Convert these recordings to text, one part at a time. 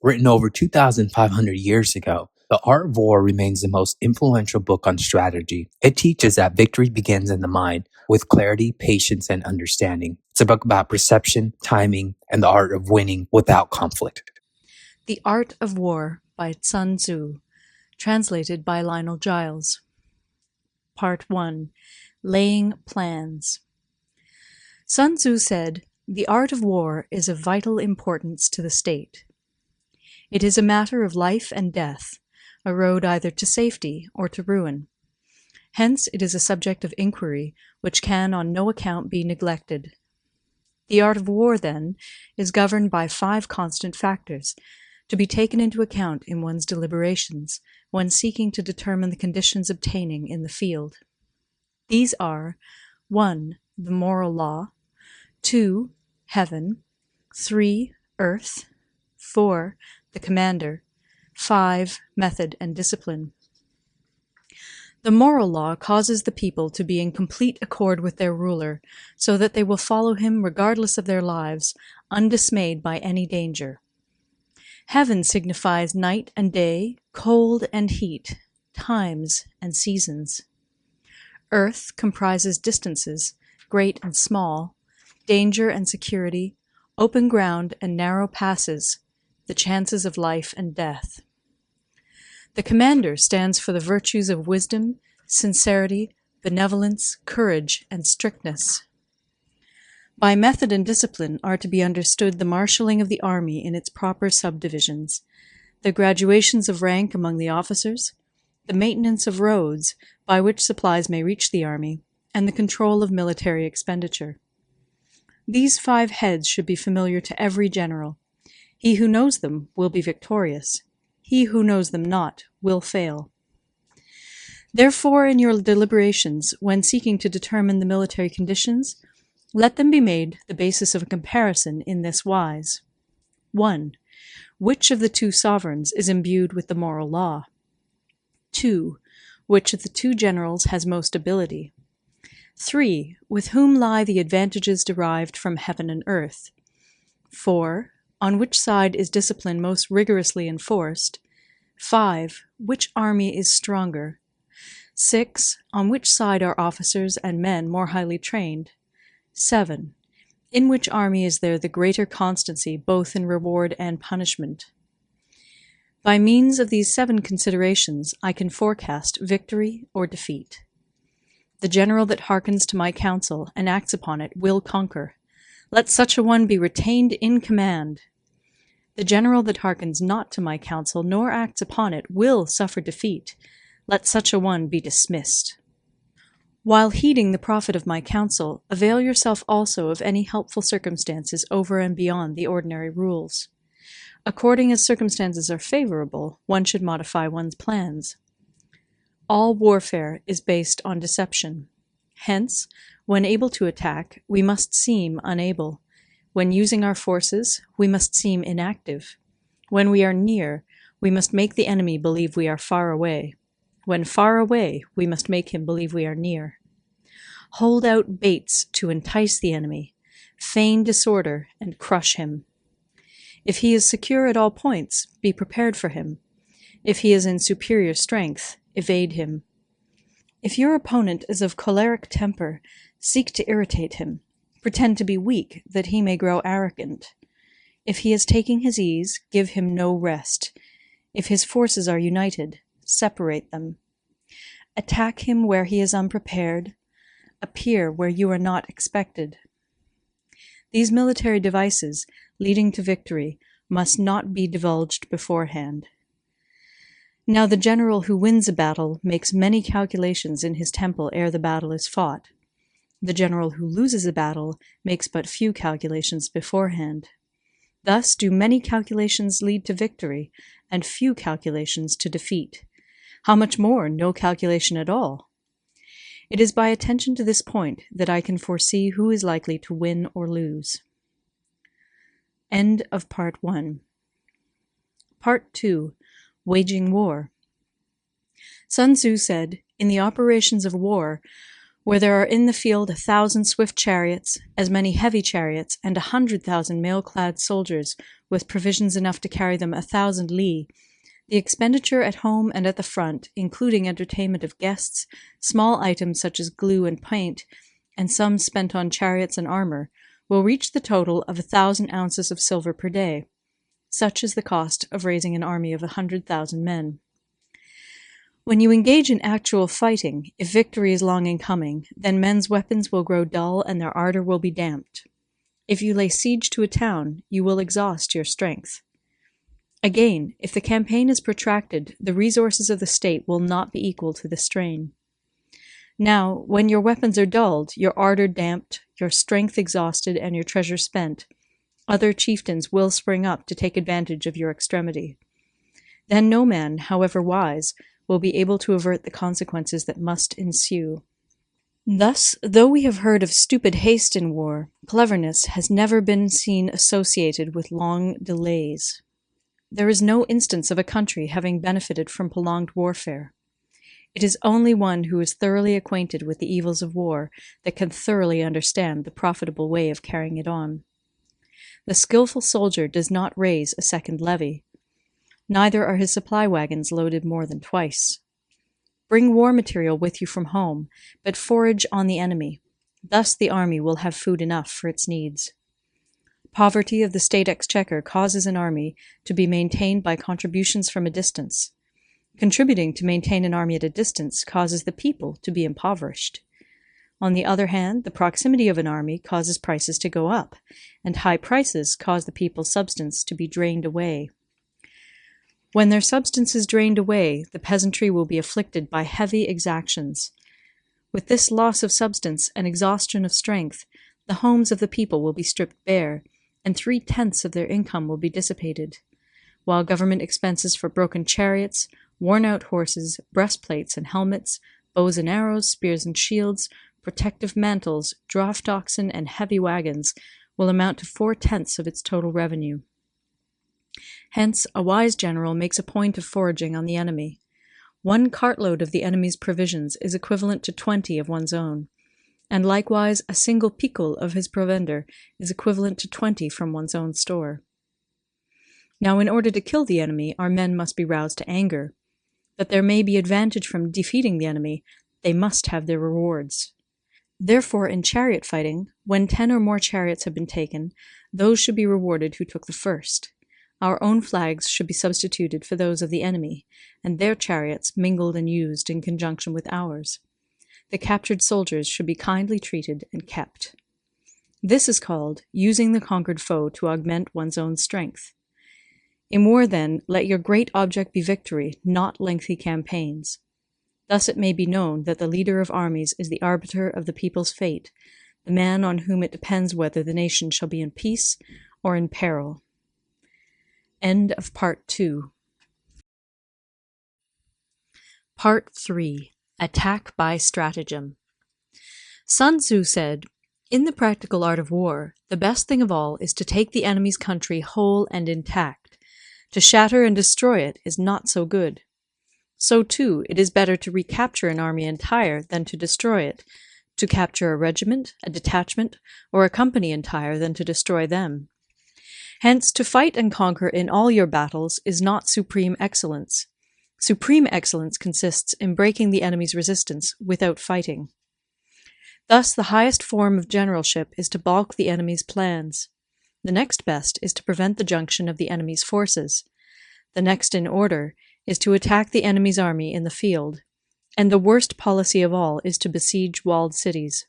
Written over 2,500 years ago, The Art of War remains the most influential book on strategy. It teaches that victory begins in the mind, with clarity, patience, and understanding. It's a book about perception, timing, and the art of winning without conflict. The Art of War by Sun Tzu, translated by Lionel Giles. Part 1. Laying Plans. Sun Tzu said, "The art of war is of vital importance to the state. It is a matter of life and death, a road either to safety or to ruin. Hence it is a subject of inquiry which can on no account be neglected. The art of war, then, is governed by 5 constant factors, to be taken into account in one's deliberations when seeking to determine the conditions obtaining in the field. These are 1. The moral law, 2. Heaven, 3. Earth, 4. The commander, 5. Method and discipline. The moral law causes the people to be in complete accord with their ruler, so that they will follow him regardless of their lives, undismayed by any danger. Heaven signifies night and day, cold and heat, times and seasons. Earth comprises distances, great and small, danger and security, open ground and narrow passes, the chances of life and death. The commander stands for the virtues of wisdom, sincerity, benevolence, courage, and strictness. By method and discipline are to be understood the marshalling of the army in its proper subdivisions, the graduations of rank among the officers, the maintenance of roads by which supplies may reach the army, and the control of military expenditure. These 5 heads should be familiar to every general. He who knows them will be victorious. He who knows them not will fail. Therefore, in your deliberations, when seeking to determine the military conditions, let them be made the basis of a comparison in this wise. 1. Which of the 2 sovereigns is imbued with the moral law? 2. Which of the 2 generals has most ability? 3. With whom lie the advantages derived from heaven and earth? 4. On which side is discipline most rigorously enforced? 5. Which army is stronger? 6. On which side are officers and men more highly trained? 7. In which army is there the greater constancy both in reward and punishment? By means of these 7 considerations, I can forecast victory or defeat. The general that hearkens to my counsel and acts upon it will conquer. Let such a one be retained in command. The general that hearkens not to my counsel nor acts upon it will suffer defeat. Let such a one be dismissed. While heeding the profit of my counsel, avail yourself also of any helpful circumstances over and beyond the ordinary rules. According as circumstances are favorable, one should modify one's plans. All warfare is based on deception. Hence, when able to attack, we must seem unable. When using our forces, we must seem inactive. When we are near, we must make the enemy believe we are far away. When far away, we must make him believe we are near. Hold out baits to entice the enemy, feign disorder, and crush him. If he is secure at all points, be prepared for him. If he is in superior strength, evade him. If your opponent is of choleric temper, seek to irritate him. Pretend to be weak, that he may grow arrogant. If he is taking his ease, give him no rest. If his forces are united, separate them. Attack him where he is unprepared. Appear where you are not expected. These military devices, leading to victory, must not be divulged beforehand. Now the general who wins a battle makes many calculations in his temple ere the battle is fought. The general who loses a battle makes but few calculations beforehand. Thus do many calculations lead to victory, and few calculations to defeat. How much more no calculation at all? It is by attention to this point that I can foresee who is likely to win or lose. End of Part 1. Part 2. Waging War. Sun Tzu said, "In the operations of war, Where there are in the field 1,000 swift chariots, as many heavy chariots, and 100,000 mail-clad soldiers, with provisions enough to carry them 1,000 li, the expenditure at home and at the front, including entertainment of guests, small items such as glue and paint, and sums spent on chariots and armor, will reach the total of 1,000 ounces of silver per day. Such is the cost of raising an army of 100,000 men. When you engage in actual fighting, if victory is long in coming, then men's weapons will grow dull and their ardor will be damped. If you lay siege to a town, you will exhaust your strength. Again, if the campaign is protracted, the resources of the state will not be equal to the strain. Now, when your weapons are dulled, your ardor damped, your strength exhausted, and your treasure spent, other chieftains will spring up to take advantage of your extremity. Then no man, however wise, will be able to avert the consequences that must ensue. Thus, though we have heard of stupid haste in war, cleverness has never been seen associated with long delays. There is no instance of a country having benefited from prolonged warfare. It is only one who is thoroughly acquainted with the evils of war that can thoroughly understand the profitable way of carrying it on. The skillful soldier does not raise a second levy. Neither are his supply wagons loaded more than twice. Bring war material with you from home, but forage on the enemy. Thus the army will have food enough for its needs. Poverty of the state exchequer causes an army to be maintained by contributions from a distance. Contributing to maintain an army at a distance causes the people to be impoverished. On the other hand, the proximity of an army causes prices to go up, and high prices cause the people's substance to be drained away. When their substance is drained away, the peasantry will be afflicted by heavy exactions. With this loss of substance and exhaustion of strength, the homes of the people will be stripped bare, and 3/10 of their income will be dissipated, while government expenses for broken chariots, worn-out horses, breastplates and helmets, bows and arrows, spears and shields, protective mantles, draft oxen, and heavy wagons will amount to 4/10 of its total revenue. Hence, a wise general makes a point of foraging on the enemy. 1 cartload of the enemy's provisions is equivalent to 20 of one's own, and likewise a single picul of his provender is equivalent to 20 from one's own store. Now, in order to kill the enemy, our men must be roused to anger. That there may be advantage from defeating the enemy, they must have their rewards. Therefore, in chariot fighting, when 10 or more chariots have been taken, those should be rewarded who took the first. Our own flags should be substituted for those of the enemy, and their chariots mingled and used in conjunction with ours. The captured soldiers should be kindly treated and kept. This is called using the conquered foe to augment one's own strength. In war, then, let your great object be victory, not lengthy campaigns. Thus it may be known that the leader of armies is the arbiter of the people's fate, the man on whom it depends whether the nation shall be in peace or in peril. End of Part 2. Part 3. Attack by Stratagem. Sun Tzu said, "In the practical art of war, the best thing of all is to take the enemy's country whole and intact. To shatter and destroy it is not so good. So, too, it is better to recapture an army entire than to destroy it, to capture a regiment, a detachment, or a company entire than to destroy them. Hence, to fight and conquer in all your battles is not supreme excellence. Supreme excellence consists in breaking the enemy's resistance without fighting. Thus, the highest form of generalship is to balk the enemy's plans. The next best is to prevent the junction of the enemy's forces. The next in order is to attack the enemy's army in the field. And the worst policy of all is to besiege walled cities.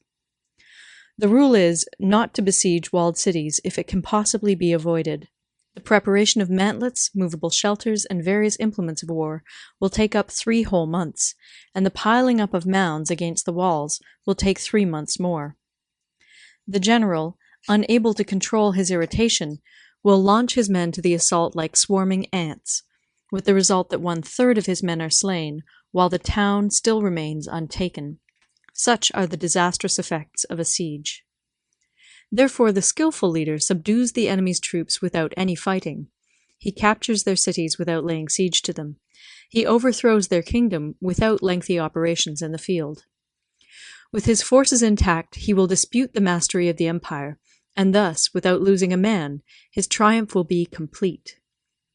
The rule is not to besiege walled cities if it can possibly be avoided. The preparation of mantlets, movable shelters, and various implements of war will take up 3 whole months, and the piling up of mounds against the walls will take 3 months more. The general, unable to control his irritation, will launch his men to the assault like swarming ants, with the result that 1/3 of his men are slain, while the town still remains untaken. Such are the disastrous effects of a siege. Therefore, the skillful leader subdues the enemy's troops without any fighting. He captures their cities without laying siege to them. He overthrows their kingdom without lengthy operations in the field. With his forces intact, he will dispute the mastery of the empire, and thus, without losing a man, his triumph will be complete.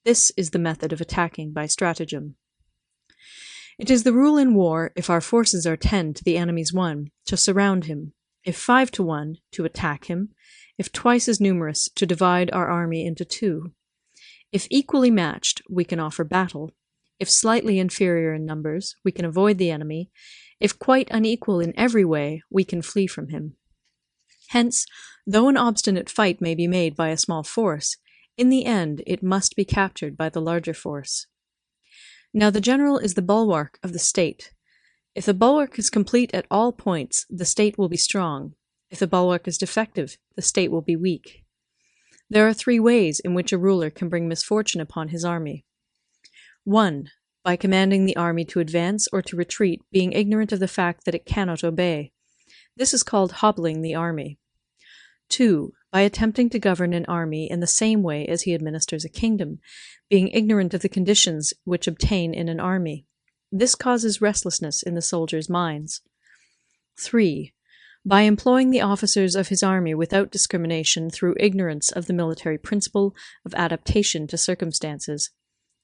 This is the method of attacking by stratagem. It is the rule in war, if our forces are 10 to the enemy's 1, to surround him; if 5 to 1, to attack him; if twice as numerous, to divide our army into 2. If equally matched, we can offer battle; if slightly inferior in numbers, we can avoid the enemy; if quite unequal in every way, we can flee from him. Hence, though an obstinate fight may be made by a small force, in the end it must be captured by the larger force. Now the general is the bulwark of the state. If the bulwark is complete at all points, the state will be strong; if the bulwark is defective, the state will be weak. There are 3 ways in which a ruler can bring misfortune upon his army. 1. By commanding the army to advance or to retreat, being ignorant of the fact that it cannot obey. This is called hobbling the army. 2. By attempting to govern an army in the same way as he administers a kingdom, being ignorant of the conditions which obtain in an army. This causes restlessness in the soldiers' minds. 3. By employing the officers of his army without discrimination through ignorance of the military principle of adaptation to circumstances.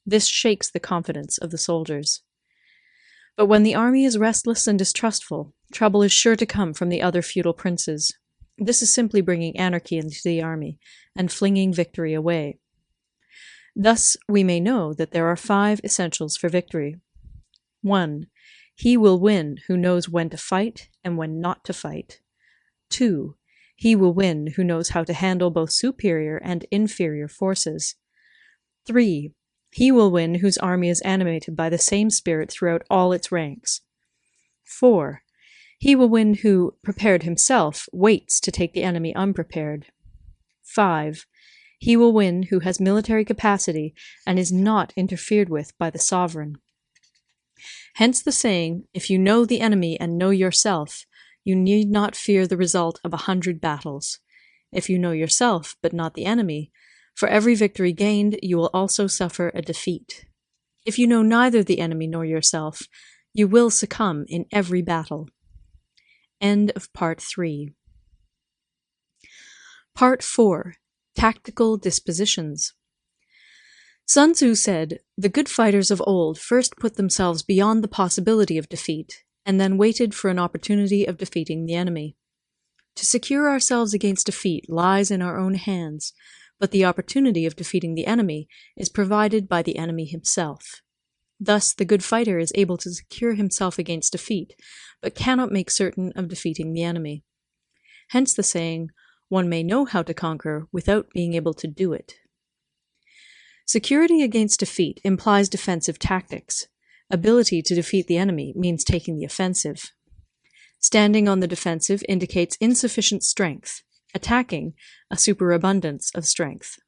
This shakes the confidence of the soldiers. But when the army is restless and distrustful, trouble is sure to come from the other feudal princes. This is simply bringing anarchy into the army and flinging victory away. Thus we may know that there are 5 essentials for victory. 1. He will win who knows when to fight and when not to fight. 2. He will win who knows how to handle both superior and inferior forces. 3. He will win whose army is animated by the same spirit throughout all its ranks. 4. He will win who, prepared himself, waits to take the enemy unprepared. 5. He will win who has military capacity and is not interfered with by the sovereign. Hence the saying, if you know the enemy and know yourself, you need not fear the result of 100 battles. If you know yourself, but not the enemy, for every victory gained you will also suffer a defeat. If you know neither the enemy nor yourself, you will succumb in every battle. End of Part 3. Part 4. Tactical Dispositions. Sun Tzu said, "The good fighters of old first put themselves beyond the possibility of defeat, and then waited for an opportunity of defeating the enemy. To secure ourselves against defeat lies in our own hands, but the opportunity of defeating the enemy is provided by the enemy himself. Thus the good fighter is able to secure himself against defeat, but cannot make certain of defeating the enemy. Hence the saying, one may know how to conquer without being able to do it." Security against defeat implies defensive tactics. Ability to defeat the enemy means taking the offensive. Standing on the defensive indicates insufficient strength. Attacking, a superabundance of strength.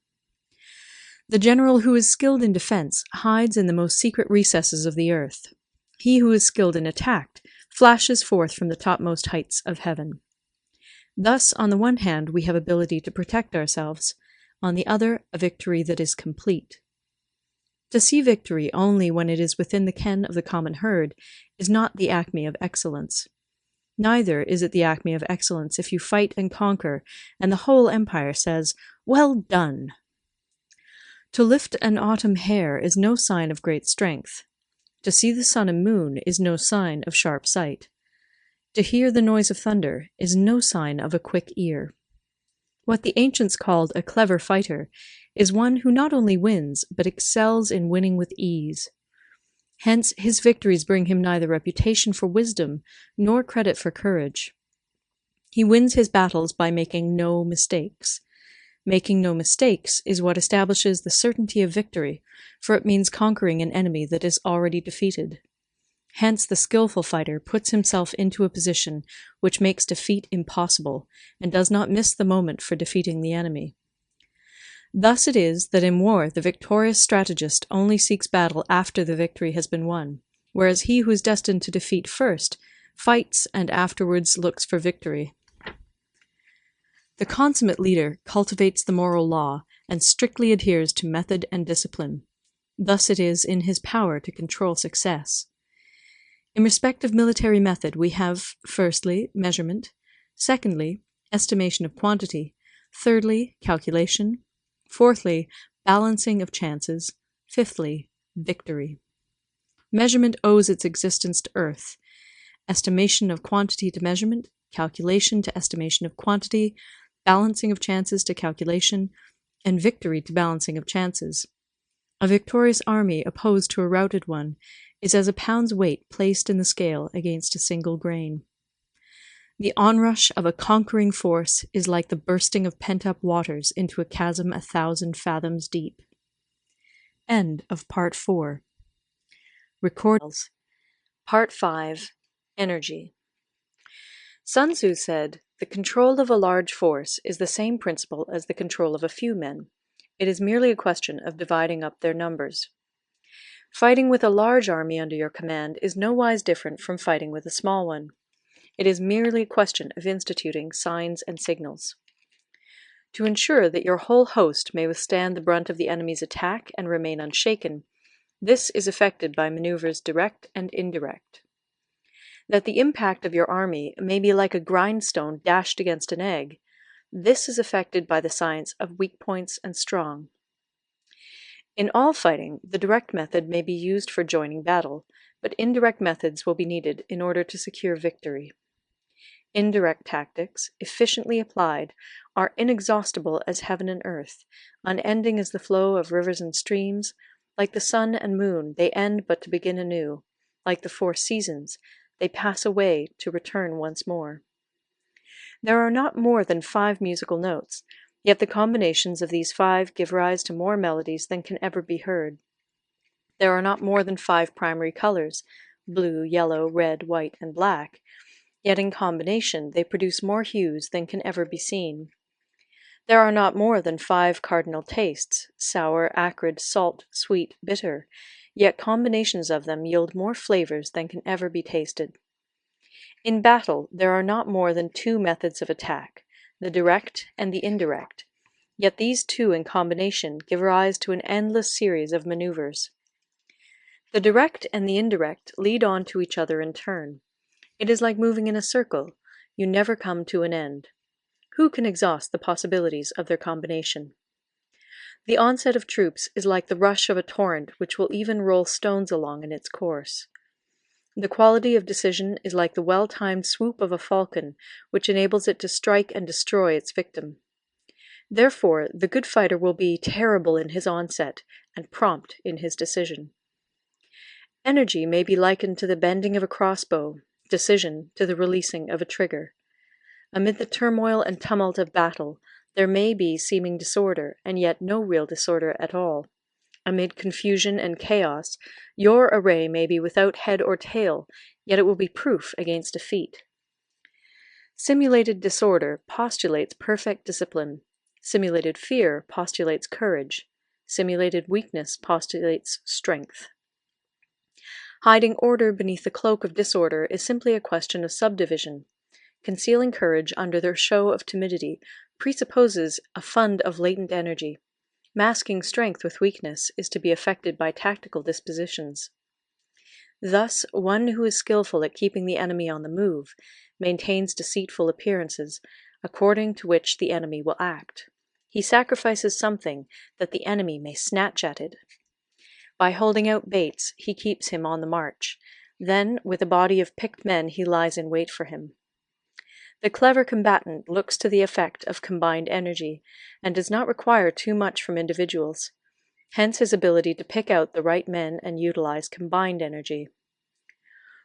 The general who is skilled in defense hides in the most secret recesses of the earth. He who is skilled in attack flashes forth from the topmost heights of heaven. Thus, on the one hand, we have ability to protect ourselves, on the other, a victory that is complete. To see victory only when it is within the ken of the common herd is not the acme of excellence. Neither is it the acme of excellence if you fight and conquer, and the whole empire says, "Well done!" To lift an autumn hair is no sign of great strength. To see the sun and moon is no sign of sharp sight. To hear the noise of thunder is no sign of a quick ear. What the ancients called a clever fighter is one who not only wins, but excels in winning with ease. Hence his victories bring him neither reputation for wisdom nor credit for courage. He wins his battles by making no mistakes. Making no mistakes is what establishes the certainty of victory, for it means conquering an enemy that is already defeated. Hence the skillful fighter puts himself into a position which makes defeat impossible, and does not miss the moment for defeating the enemy. Thus it is that in war the victorious strategist only seeks battle after the victory has been won, whereas he who is destined to defeat first fights and afterwards looks for victory. The consummate leader cultivates the moral law and strictly adheres to method and discipline. Thus it is in his power to control success. In respect of military method, we have, firstly, measurement; secondly, estimation of quantity; thirdly, calculation; fourthly, balancing of chances; fifthly, victory. Measurement owes its existence to earth; estimation of quantity to measurement; calculation to estimation of quantity; balancing of chances to calculation; and victory to balancing of chances. A victorious army opposed to a routed one is as a pound's weight placed in the scale against a single grain. The onrush of a conquering force is like the bursting of pent-up waters into a chasm 1,000 fathoms deep. End of Part 4. Part 5. Energy. Sun Tzu said, "The control of a large force is the same principle as the control of a few men. It is merely a question of dividing up their numbers." Fighting with a large army under your command is nowise different from fighting with a small one. It is merely a question of instituting signs and signals. To ensure that your whole host may withstand the brunt of the enemy's attack and remain unshaken, this is effected by maneuvers direct and indirect. That the impact of your army may be like a grindstone dashed against an egg, this is effected by the science of weak points and strong. In all fighting, the direct method may be used for joining battle, but indirect methods will be needed in order to secure victory. Indirect tactics, efficiently applied, are inexhaustible as heaven and earth, unending as the flow of rivers and streams. Like the sun and moon, they end but to begin anew. Like the 4 seasons, they pass away to return once more. There are not more than 5 musical notes, yet the combinations of these 5 give rise to more melodies than can ever be heard. There are not more than 5 primary colors, blue, yellow, red, white, and black, yet in combination they produce more hues than can ever be seen. There are not more than 5 cardinal tastes, sour, acrid, salt, sweet, bitter, yet combinations of them yield more flavors than can ever be tasted. In battle, there are not more than 2 methods of attack, the direct and the indirect, yet these 2 in combination give rise to an endless series of maneuvers. The direct and the indirect lead on to each other in turn. It is like moving in a circle; you never come to an end. Who can exhaust the possibilities of their combination? The onset of troops is like the rush of a torrent which will even roll stones along in its course. The quality of decision is like the well-timed swoop of a falcon, which enables it to strike and destroy its victim. Therefore, the good fighter will be terrible in his onset and prompt in his decision. Energy may be likened to the bending of a crossbow, decision to the releasing of a trigger. Amid the turmoil and tumult of battle, there may be seeming disorder, and yet no real disorder at all. Amid confusion and chaos, your array may be without head or tail, yet it will be proof against defeat. Simulated disorder postulates perfect discipline. Simulated fear postulates courage. Simulated weakness postulates strength. Hiding order beneath the cloak of disorder is simply a question of subdivision. Concealing courage under the show of timidity presupposes a fund of latent energy. Masking strength with weakness is to be effected by tactical dispositions. Thus, one who is skillful at keeping the enemy on the move maintains deceitful appearances, according to which the enemy will act. He sacrifices something that the enemy may snatch at it. By holding out baits, he keeps him on the march. Then, with a body of picked men, he lies in wait for him. The clever combatant looks to the effect of combined energy, and does not require too much from individuals. Hence his ability to pick out the right men and utilize combined energy.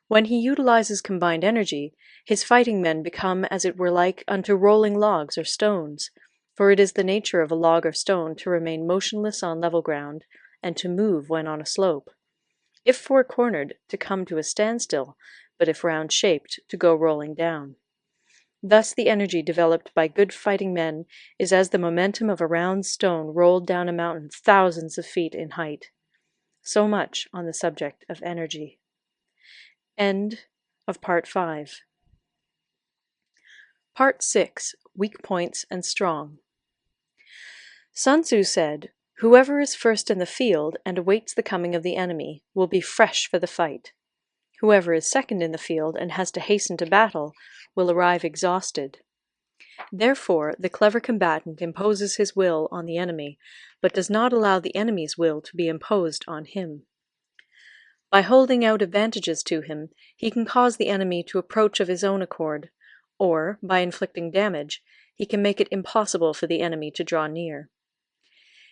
When he utilizes combined energy, his fighting men become as it were like unto rolling logs or stones, for it is the nature of a log or stone to remain motionless on level ground, and to move when on a slope. If four-cornered, to come to a standstill, but if round-shaped, to go rolling down. Thus the energy developed by good fighting men is as the momentum of a round stone rolled down a mountain thousands of feet in height. So much on the subject of energy. End of Part 5. Part 6. Weak Points and Strong. Sun Tzu said, "Whoever is first in the field and awaits the coming of the enemy will be fresh for the fight." Whoever is second in the field and has to hasten to battle will arrive exhausted. Therefore, the clever combatant imposes his will on the enemy, but does not allow the enemy's will to be imposed on him. By holding out advantages to him, he can cause the enemy to approach of his own accord, or, by inflicting damage, he can make it impossible for the enemy to draw near.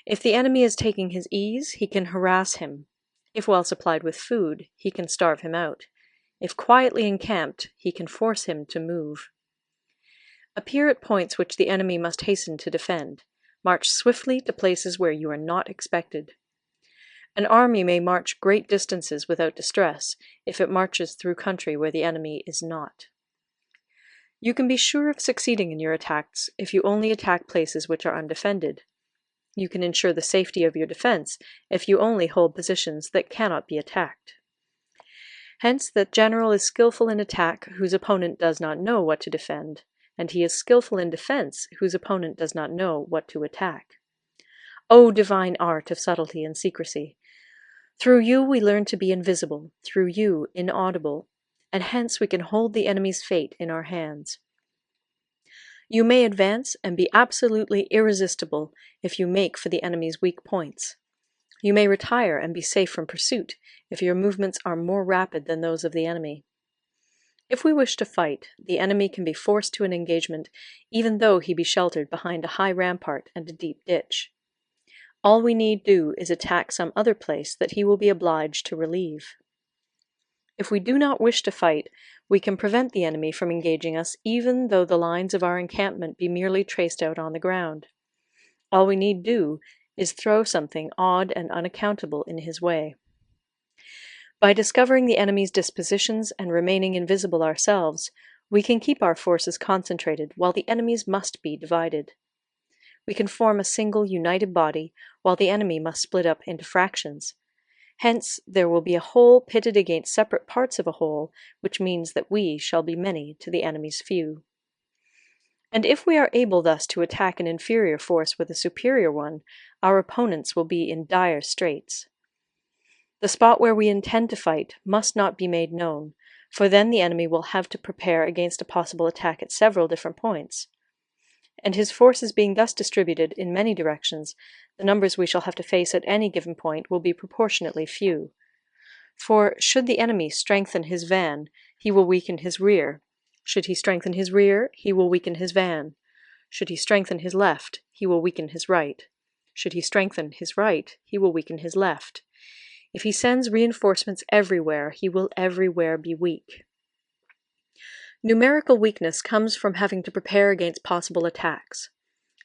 If the enemy is taking his ease, he can harass him. If well supplied with food, he can starve him out. If quietly encamped, he can force him to move. Appear at points which the enemy must hasten to defend. March swiftly to places where you are not expected. An army may march great distances without distress if it marches through country where the enemy is not. You can be sure of succeeding in your attacks if you only attack places which are undefended. You can ensure the safety of your defense if you only hold positions that cannot be attacked. Hence, that general is skillful in attack whose opponent does not know what to defend, and he is skillful in defense whose opponent does not know what to attack. O divine art of subtlety and secrecy! Through you we learn to be invisible, through you inaudible, and hence we can hold the enemy's fate in our hands. You may advance and be absolutely irresistible if you make for the enemy's weak points. You may retire and be safe from pursuit if your movements are more rapid than those of the enemy. If we wish to fight, the enemy can be forced to an engagement even though he be sheltered behind a high rampart and a deep ditch. All we need do is attack some other place that he will be obliged to relieve. If we do not wish to fight, we can prevent the enemy from engaging us even though the lines of our encampment be merely traced out on the ground. All we need do is throw something odd and unaccountable in his way. By discovering the enemy's dispositions and remaining invisible ourselves, we can keep our forces concentrated while the enemy's must be divided. We can form a single united body while the enemy must split up into fractions. Hence, there will be a whole pitted against separate parts of a whole, which means that we shall be many to the enemy's few. And if we are able thus to attack an inferior force with a superior one, our opponents will be in dire straits. The spot where we intend to fight must not be made known, for then the enemy will have to prepare against a possible attack at several different points. And his forces being thus distributed in many directions, the numbers we shall have to face at any given point will be proportionately few. For should the enemy strengthen his van, he will weaken his rear. Should he strengthen his rear, he will weaken his van. Should he strengthen his left, he will weaken his right. Should he strengthen his right, he will weaken his left. If he sends reinforcements everywhere, he will everywhere be weak. Numerical weakness comes from having to prepare against possible attacks.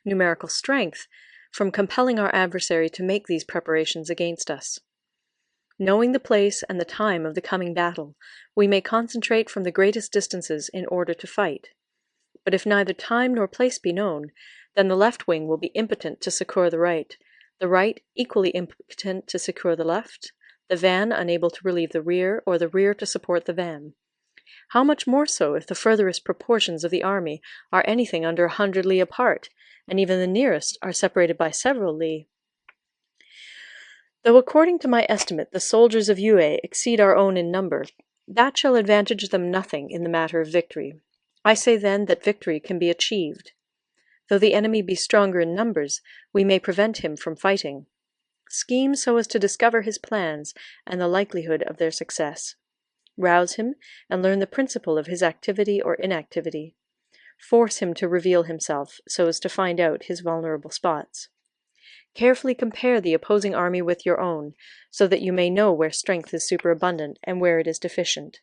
Numerical strength from compelling our adversary to make these preparations against us. Knowing the place and the time of the coming battle, we may concentrate from the greatest distances in order to fight. But if neither time nor place be known, then the left wing will be impotent to succor the right equally impotent to succor the left, the van unable to relieve the rear, or the rear to support the van. How much more so if the furthest proportions of the army are anything under 100 li apart, and even the nearest are separated by several li. Though according to my estimate the soldiers of Yue exceed our own in number, that shall advantage them nothing in the matter of victory. I say then that victory can be achieved. Though the enemy be stronger in numbers, we may prevent him from fighting. Scheme so as to discover his plans and the likelihood of their success. Rouse him and learn the principle of his activity or inactivity. Force him to reveal himself so as to find out his vulnerable spots. Carefully compare the opposing army with your own, so that you may know where strength is superabundant and where it is deficient.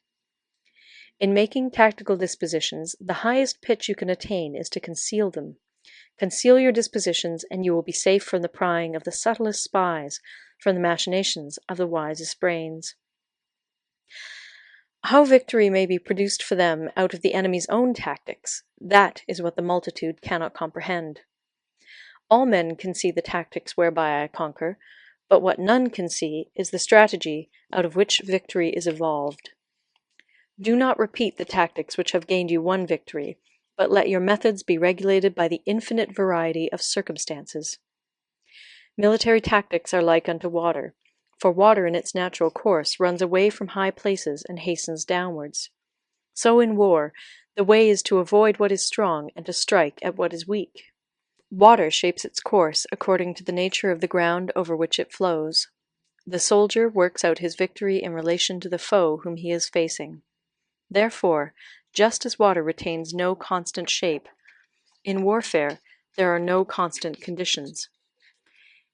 In making tactical dispositions, the highest pitch you can attain is to conceal them. Conceal your dispositions, and you will be safe from the prying of the subtlest spies, from the machinations of the wisest brains. How victory may be produced for them out of the enemy's own tactics, that is what the multitude cannot comprehend. All men can see the tactics whereby I conquer, but what none can see is the strategy out of which victory is evolved. Do not repeat the tactics which have gained you one victory, but let your methods be regulated by the infinite variety of circumstances. Military tactics are like unto water, for water in its natural course runs away from high places and hastens downwards. So in war, the way is to avoid what is strong and to strike at what is weak. Water shapes its course according to the nature of the ground over which it flows. The soldier works out his victory in relation to the foe whom he is facing. Therefore, just as water retains no constant shape, in warfare there are no constant conditions.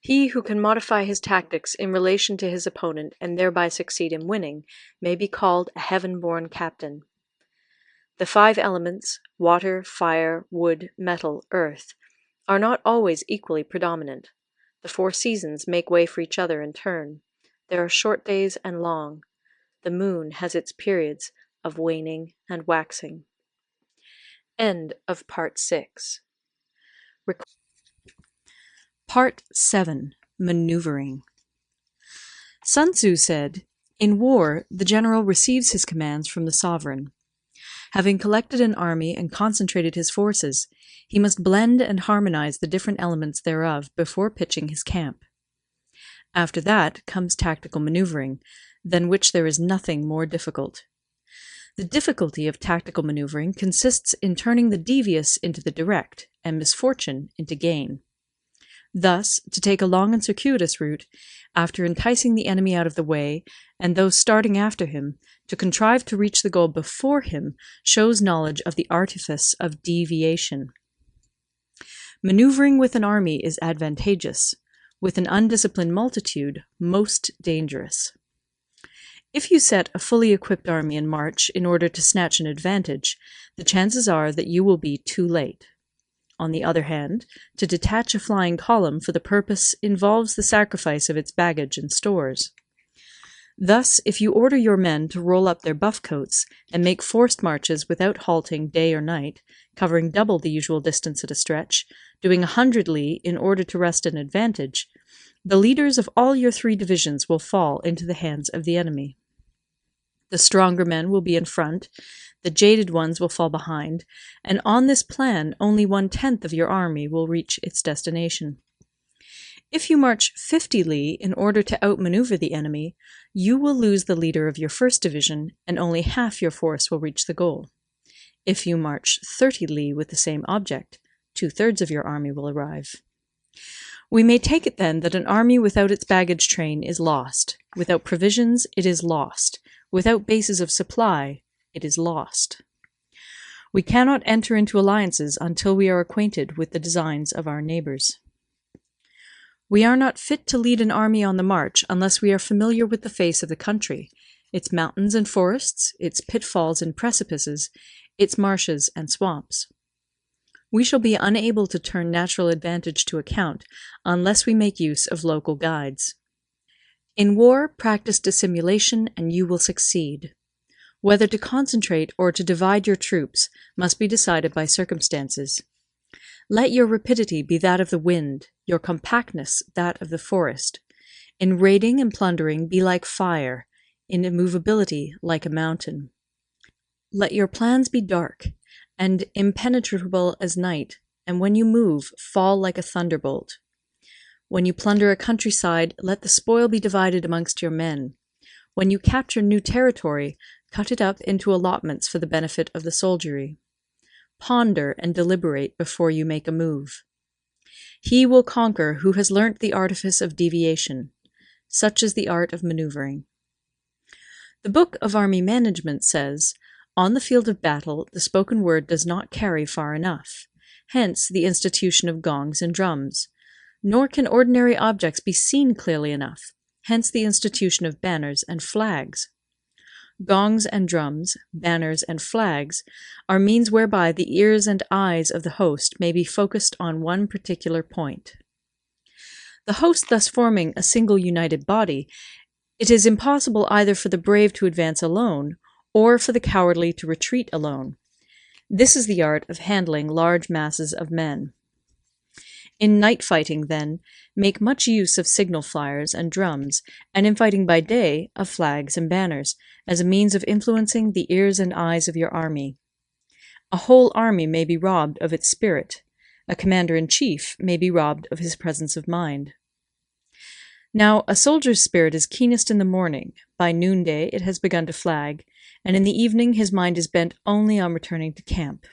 He who can modify his tactics in relation to his opponent and thereby succeed in winning may be called a heaven-born captain. The 5 elements, water, fire, wood, metal, earth, are not always equally predominant. The 4 seasons make way for each other in turn. There are short days and long. The moon has its periods of waning and waxing. End of Part 6. Part 7. Maneuvering. Sun Tzu said, "In war, the general receives his commands from the sovereign. Having collected an army and concentrated his forces, he must blend and harmonize the different elements thereof before pitching his camp. After that comes tactical maneuvering, than which there is nothing more difficult. The difficulty of tactical maneuvering consists in turning the devious into the direct, and misfortune into gain. Thus, to take a long and circuitous route, after enticing the enemy out of the way, and those starting after him, to contrive to reach the goal before him, shows knowledge of the artifice of deviation. Maneuvering with an army is advantageous, with an undisciplined multitude, most dangerous. If you set a fully equipped army in march in order to snatch an advantage, the chances are that you will be too late. On the other hand, to detach a flying column for the purpose involves the sacrifice of its baggage and stores. Thus, if you order your men to roll up their buff coats and make forced marches without halting day or night, covering double the usual distance at a stretch, doing 100 li in order to wrest an advantage, the leaders of all your 3 divisions will fall into the hands of the enemy. The stronger men will be in front, the jaded ones will fall behind, and on this plan only 1/10 of your army will reach its destination. If you march 50 li in order to outmaneuver the enemy, you will lose the leader of your first division, and only half your force will reach the goal. If you march 30 li with the same object, 2/3 of your army will arrive. We may take it then that an army without its baggage train is lost. Without provisions, it is lost. Without bases of supply, it is lost. We cannot enter into alliances until we are acquainted with the designs of our neighbors. We are not fit to lead an army on the march unless we are familiar with the face of the country, its mountains and forests, its pitfalls and precipices, its marshes and swamps. We shall be unable to turn natural advantage to account unless we make use of local guides. In war, practice dissimulation and you will succeed. Whether to concentrate or to divide your troops must be decided by circumstances. Let your rapidity be that of the wind, your compactness that of the forest. In raiding and plundering be like fire, in immovability like a mountain. Let your plans be dark, and impenetrable as night, and when you move, fall like a thunderbolt. When you plunder a countryside, let the spoil be divided amongst your men. When you capture new territory, cut it up into allotments for the benefit of the soldiery. Ponder and deliberate before you make a move. He will conquer who has learnt the artifice of deviation. Such is the art of maneuvering. The Book of Army Management says, "On the field of battle, the spoken word does not carry far enough. Hence the institution of gongs and drums. Nor can ordinary objects be seen clearly enough. Hence the institution of banners and flags. Gongs and drums, banners and flags are means whereby the ears and eyes of the host may be focused on one particular point. The host thus forming a single united body, it is impossible either for the brave to advance alone, or for the cowardly to retreat alone. This is the art of handling large masses of men. In night fighting, then, make much use of signal flyers and drums, and in fighting by day, of flags and banners, as a means of influencing the ears and eyes of your army. A whole army may be robbed of its spirit. A commander-in-chief may be robbed of his presence of mind. Now, a soldier's spirit is keenest in the morning. By noonday it has begun to flag, and in the evening his mind is bent only on returning to camp.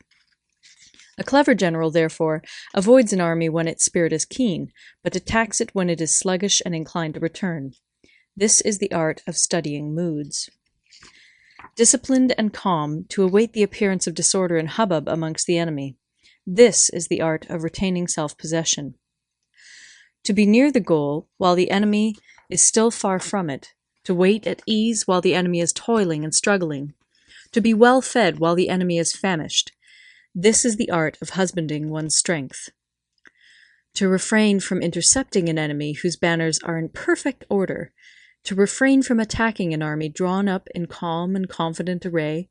A clever general, therefore, avoids an army when its spirit is keen, but attacks it when it is sluggish and inclined to return. This is the art of studying moods. Disciplined and calm, to await the appearance of disorder and hubbub amongst the enemy. This is the art of retaining self-possession. To be near the goal while the enemy is still far from it, to wait at ease while the enemy is toiling and struggling, to be well fed while the enemy is famished. This is the art of husbanding one's strength. To refrain from intercepting an enemy whose banners are in perfect order, to refrain from attacking an army drawn up in calm and confident array,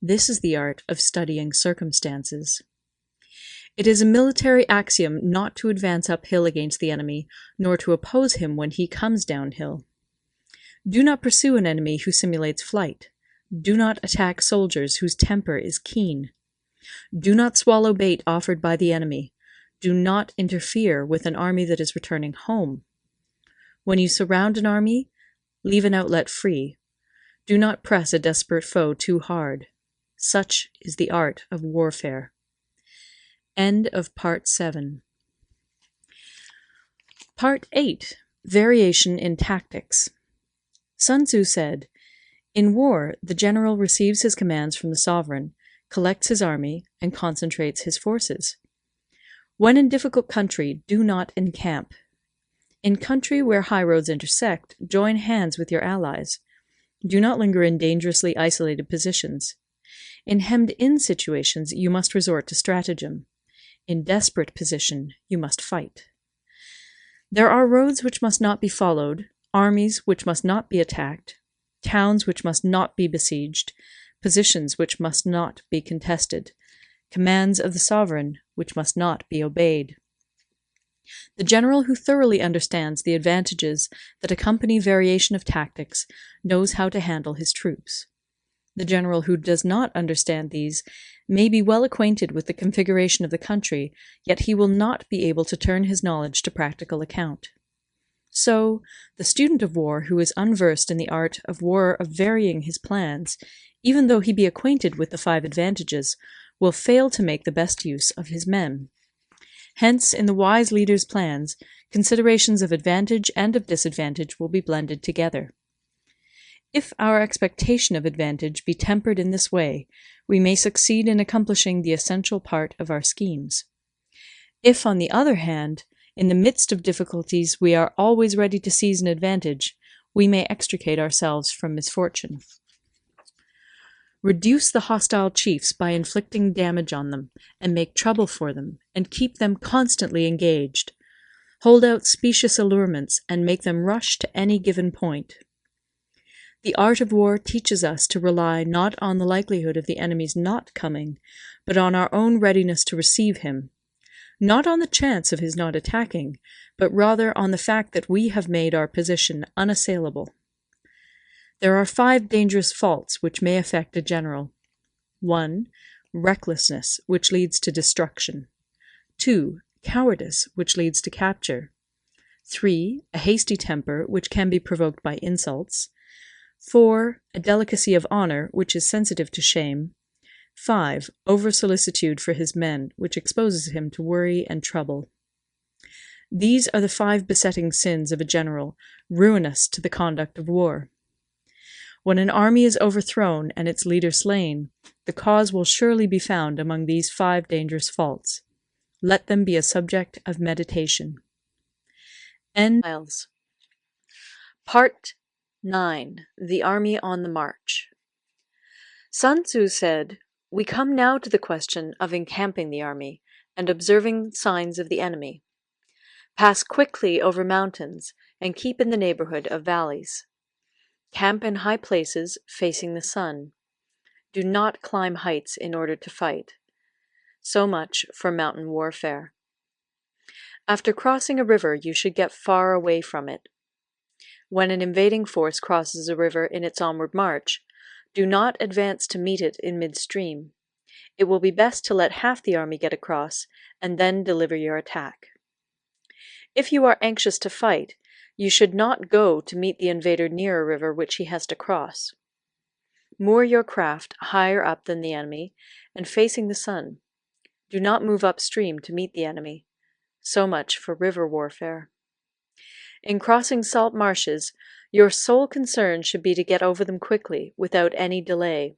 this is the art of studying circumstances. It is a military axiom not to advance uphill against the enemy, nor to oppose him when he comes downhill. Do not pursue an enemy who simulates flight. Do not attack soldiers whose temper is keen. Do not swallow bait offered by the enemy. Do not interfere with an army that is returning home. When you surround an army, leave an outlet free. Do not press a desperate foe too hard. Such is the art of warfare. End of Part 7. Part 8. Variation in Tactics. Sun Tzu said, "In war, the general receives his commands from the sovereign, collects his army, and concentrates his forces. When in difficult country, do not encamp. In country where highroads intersect, join hands with your allies. Do not linger in dangerously isolated positions. In hemmed-in situations, you must resort to stratagem. In desperate position, you must fight. There are roads which must not be followed, armies which must not be attacked, towns which must not be besieged, positions which must not be contested, commands of the sovereign which must not be obeyed." The general who thoroughly understands the advantages that accompany variation of tactics knows how to handle his troops. The general who does not understand these may be well acquainted with the configuration of the country, yet he will not be able to turn his knowledge to practical account. So, the student of war who is unversed in the art of war of varying his plans, even though he be acquainted with the 5 advantages, will fail to make the best use of his men. Hence, in the wise leader's plans, considerations of advantage and of disadvantage will be blended together. If our expectation of advantage be tempered in this way, we may succeed in accomplishing the essential part of our schemes. If, on the other hand, in the midst of difficulties we are always ready to seize an advantage, we may extricate ourselves from misfortune. Reduce the hostile chiefs by inflicting damage on them, and make trouble for them, and keep them constantly engaged. Hold out specious allurements, and make them rush to any given point. The art of war teaches us to rely not on the likelihood of the enemy's not coming, but on our own readiness to receive him. Not on the chance of his not attacking, but rather on the fact that we have made our position unassailable. There are 5 dangerous faults which may affect a general. 1. Recklessness, which leads to destruction. 2. Cowardice, which leads to capture. 3. A hasty temper, which can be provoked by insults. 4. A delicacy of honor, which is sensitive to shame. 5. Over-solicitude for his men, which exposes him to worry and trouble. These are the 5 besetting sins of a general, ruinous to the conduct of war. When an army is overthrown and its leader slain, the cause will surely be found among these 5 dangerous faults. Let them be a subject of meditation. Part 9. The Army on the March. Sun Tzu said, "We come now to the question of encamping the army and observing signs of the enemy. Pass quickly over mountains and keep in the neighborhood of valleys. Camp in high places facing the sun. Do not climb heights in order to fight." So much for mountain warfare. After crossing a river, you should get far away from it. When an invading force crosses a river in its onward march, do not advance to meet it in midstream. It will be best to let half the army get across, and then deliver your attack. If you are anxious to fight, You should not go to meet the invader near a river which he has to cross. Moor your craft higher up than the enemy and facing the sun. Do not move upstream to meet the enemy. So much for river warfare. In crossing salt marshes, your sole concern should be to get over them quickly, without any delay.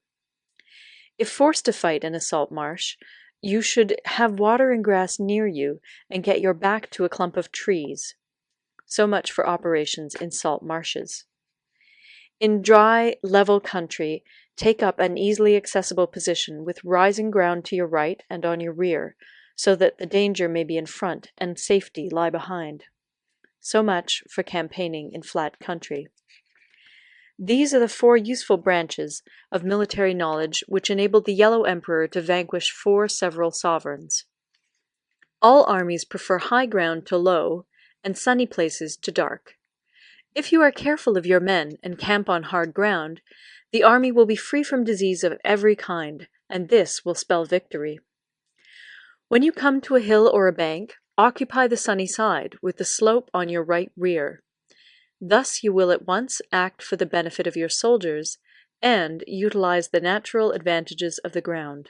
If forced to fight in a salt marsh, you should have water and grass near you and get your back to a clump of trees. So much for operations in salt marshes. In dry, level country, take up an easily accessible position with rising ground to your right and on your rear, so that the danger may be in front and safety lie behind. So much for campaigning in flat country. These are the 4 useful branches of military knowledge which enabled the Yellow Emperor to vanquish 4 several sovereigns. All armies prefer high ground to low, and sunny places to dark. If you are careful of your men and camp on hard ground, the army will be free from disease of every kind, and this will spell victory. When you come to a hill or a bank, occupy the sunny side, with the slope on your right rear. Thus you will at once act for the benefit of your soldiers, and utilize the natural advantages of the ground.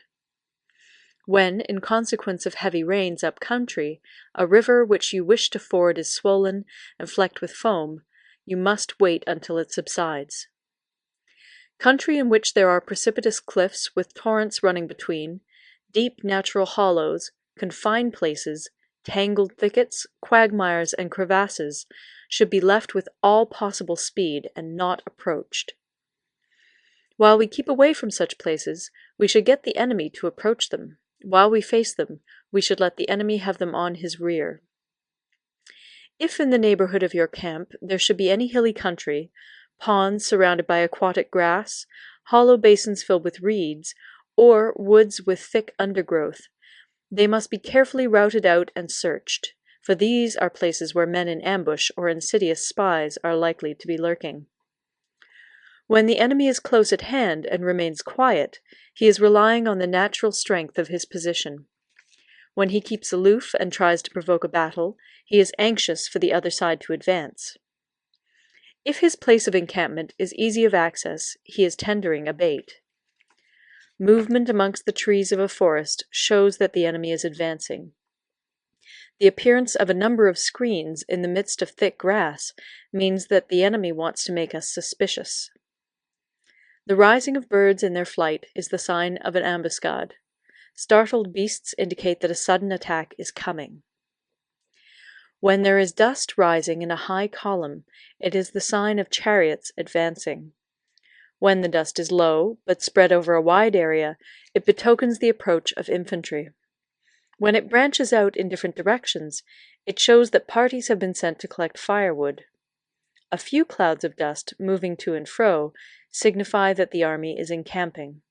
When, in consequence of heavy rains up country, a river which you wish to ford is swollen and flecked with foam, you must wait until it subsides. Country in which there are precipitous cliffs with torrents running between, deep natural hollows, confined places, tangled thickets, quagmires, and crevasses should be left with all possible speed and not approached. While we keep away from such places, we should get the enemy to approach them. While we face them, we should let the enemy have them on his rear. If in the neighborhood of your camp there should be any hilly country, ponds surrounded by aquatic grass, hollow basins filled with reeds, or woods with thick undergrowth, they must be carefully routed out and searched, for these are places where men in ambush or insidious spies are likely to be lurking. When the enemy is close at hand and remains quiet, he is relying on the natural strength of his position. When he keeps aloof and tries to provoke a battle, he is anxious for the other side to advance. If his place of encampment is easy of access, he is tendering a bait. Movement amongst the trees of a forest shows that the enemy is advancing. The appearance of a number of screens in the midst of thick grass means that the enemy wants to make us suspicious. The rising of birds in their flight is the sign of an ambuscade. Startled beasts indicate that a sudden attack is coming. When there is dust rising in a high column, it is the sign of chariots advancing. When the dust is low, but spread over a wide area, it betokens the approach of infantry. When it branches out in different directions, it shows that parties have been sent to collect firewood. A few clouds of dust moving to and fro signify that the army is encamping.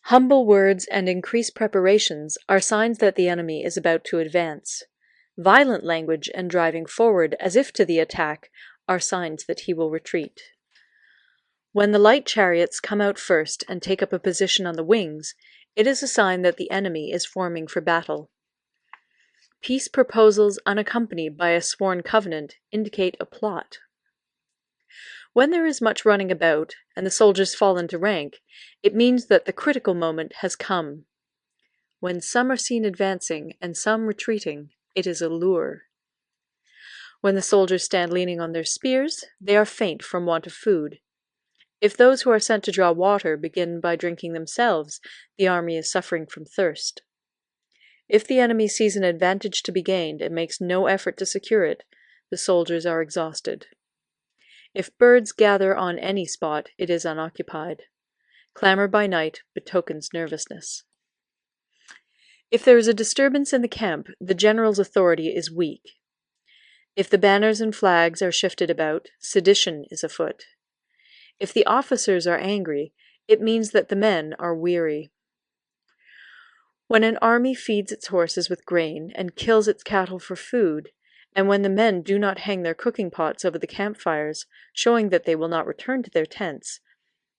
Humble words and increased preparations are signs that the enemy is about to advance. Violent language and driving forward as if to the attack are signs that he will retreat. When the light chariots come out first and take up a position on the wings, it is a sign that the enemy is forming for battle. Peace proposals unaccompanied by a sworn covenant indicate a plot. When there is much running about, and the soldiers fall into rank, it means that the critical moment has come. When some are seen advancing and some retreating, it is a lure. When the soldiers stand leaning on their spears, they are faint from want of food. If those who are sent to draw water begin by drinking themselves, the army is suffering from thirst. If the enemy sees an advantage to be gained and makes no effort to secure it, the soldiers are exhausted. If birds gather on any spot, it is unoccupied. Clamor by night betokens nervousness. If there is a disturbance in the camp, the general's authority is weak. If the banners and flags are shifted about, sedition is afoot. If the officers are angry, it means that the men are weary. When an army feeds its horses with grain and kills its cattle for food, and when the men do not hang their cooking pots over the campfires, showing that they will not return to their tents,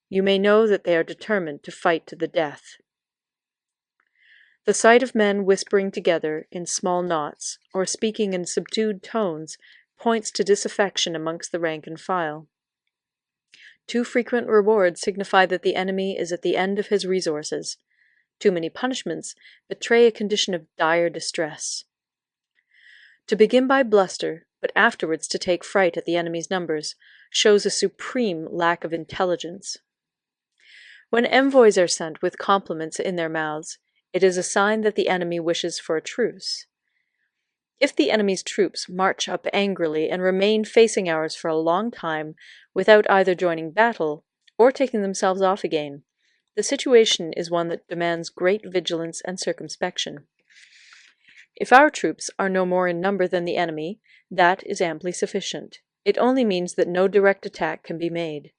you may know that they are determined to fight to the death. The sight of men whispering together in small knots, or speaking in subdued tones, points to disaffection amongst the rank and file. Too frequent rewards signify that the enemy is at the end of his resources. Too many punishments betray a condition of dire distress. To begin by bluster, but afterwards to take fright at the enemy's numbers, shows a supreme lack of intelligence. When envoys are sent with compliments in their mouths, it is a sign that the enemy wishes for a truce. If the enemy's troops march up angrily and remain facing ours for a long time without either joining battle or taking themselves off again, the situation is one that demands great vigilance and circumspection. If our troops are no more in number than the enemy, that is amply sufficient. It only means that no direct attack can be made.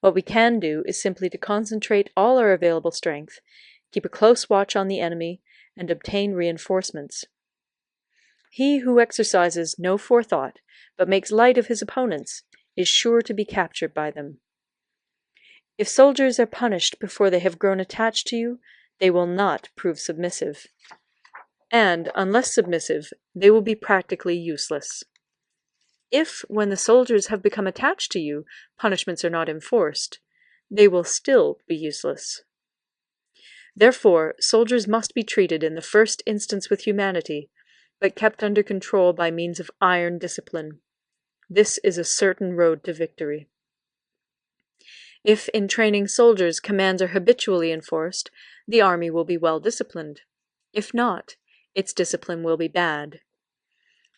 What we can do is simply to concentrate all our available strength, keep a close watch on the enemy, and obtain reinforcements. He who exercises no forethought, but makes light of his opponents, is sure to be captured by them. If soldiers are punished before they have grown attached to you, they will not prove submissive. And, unless submissive, they will be practically useless. If, when the soldiers have become attached to you, punishments are not enforced, they will still be useless. Therefore, soldiers must be treated in the first instance with humanity, but kept under control by means of iron discipline. This is a certain road to victory. If in training soldiers commands are habitually enforced, the army will be well disciplined. If not, its discipline will be bad.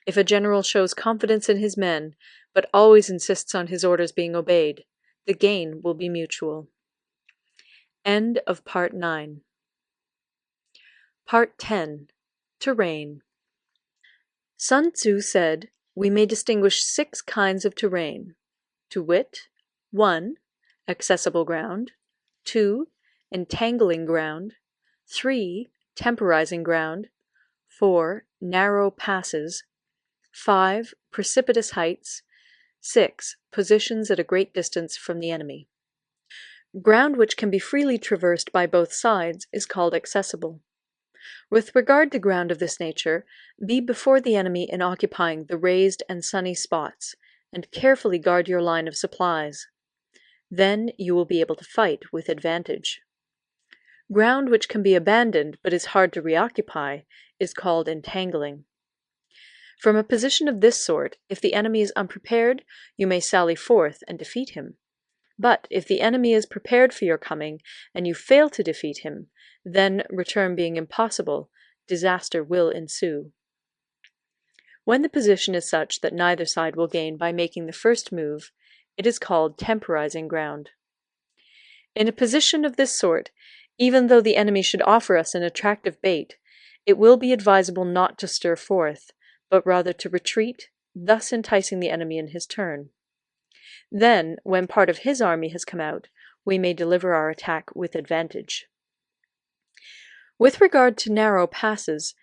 If a general shows confidence in his men, but always insists on his orders being obeyed, the gain will be mutual. End of Part 9. Part 10. Terrain. Sun Tzu said, we may distinguish 6 kinds of terrain, to wit, 1. Accessible ground, 2. Entangling ground, 3. Temporizing ground, 4. Narrow passes, 5. Precipitous heights, 6. Positions at a great distance from the enemy. Ground which can be freely traversed by both sides is called accessible. With regard to ground of this nature, be before the enemy in occupying the raised and sunny spots, and carefully guard your line of supplies. Then you will be able to fight with advantage. Ground which can be abandoned but is hard to reoccupy is called entangling. From a position of this sort, if the enemy is unprepared, you may sally forth and defeat him. But if the enemy is prepared for your coming, and you fail to defeat him, then, return being impossible, disaster will ensue. When the position is such that neither side will gain by making the first move, it is called temporizing ground. In a position of this sort, even though the enemy should offer us an attractive bait, it will be advisable not to stir forth, but rather to retreat, thus enticing the enemy in his turn. Then, when part of his army has come out, we may deliver our attack with advantage. With regard to narrow passes,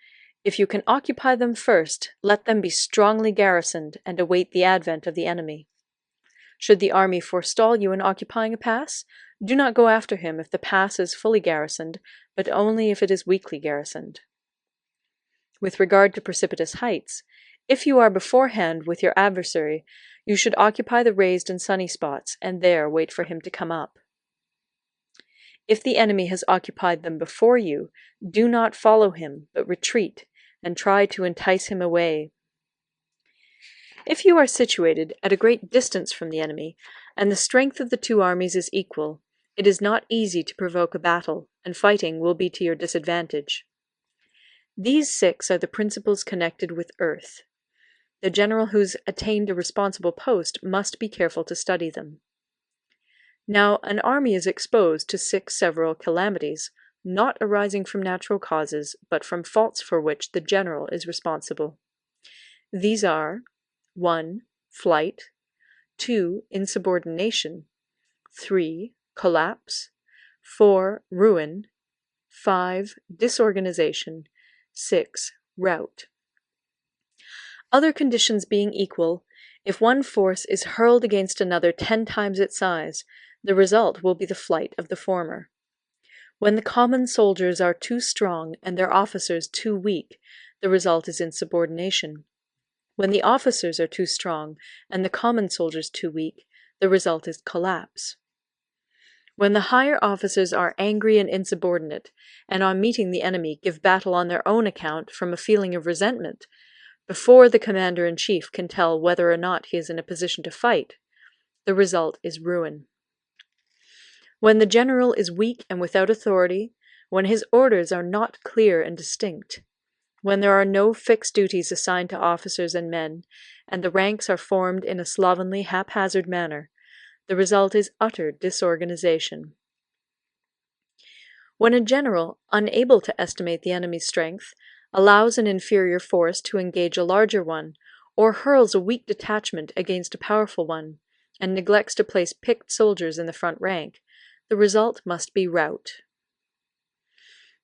if you can occupy them first, let them be strongly garrisoned and await the advent of the enemy. Should the army forestall you in occupying a pass, do not go after him if the pass is fully garrisoned, but only if it is weakly garrisoned. With regard to precipitous heights, if you are beforehand with your adversary, you should occupy the raised and sunny spots, and there wait for him to come up. If the enemy has occupied them before you, do not follow him, but retreat, and try to entice him away. If you are situated at a great distance from the enemy, and the strength of the two armies is equal, it is not easy to provoke a battle, and fighting will be to your disadvantage. These 6 are the principles connected with earth. The general who's attained a responsible post must be careful to study them. Now, an army is exposed to 6 several calamities, not arising from natural causes, but from faults for which the general is responsible. These are 1. Flight, 2. Insubordination, 3. Collapse, 4. Ruin, 5. Disorganization, 6. Rout. Other conditions being equal, if one force is hurled against another 10 times its size, the result will be the flight of the former. When the common soldiers are too strong and their officers too weak, the result is insubordination. When the officers are too strong and the common soldiers too weak, the result is collapse. When the higher officers are angry and insubordinate, and on meeting the enemy give battle on their own account from a feeling of resentment, before the commander-in-chief can tell whether or not he is in a position to fight, the result is ruin. When the general is weak and without authority, when his orders are not clear and distinct, when there are no fixed duties assigned to officers and men, and the ranks are formed in a slovenly, haphazard manner, the result is utter disorganization. When a general, unable to estimate the enemy's strength, allows an inferior force to engage a larger one, or hurls a weak detachment against a powerful one, and neglects to place picked soldiers in the front rank, the result must be rout.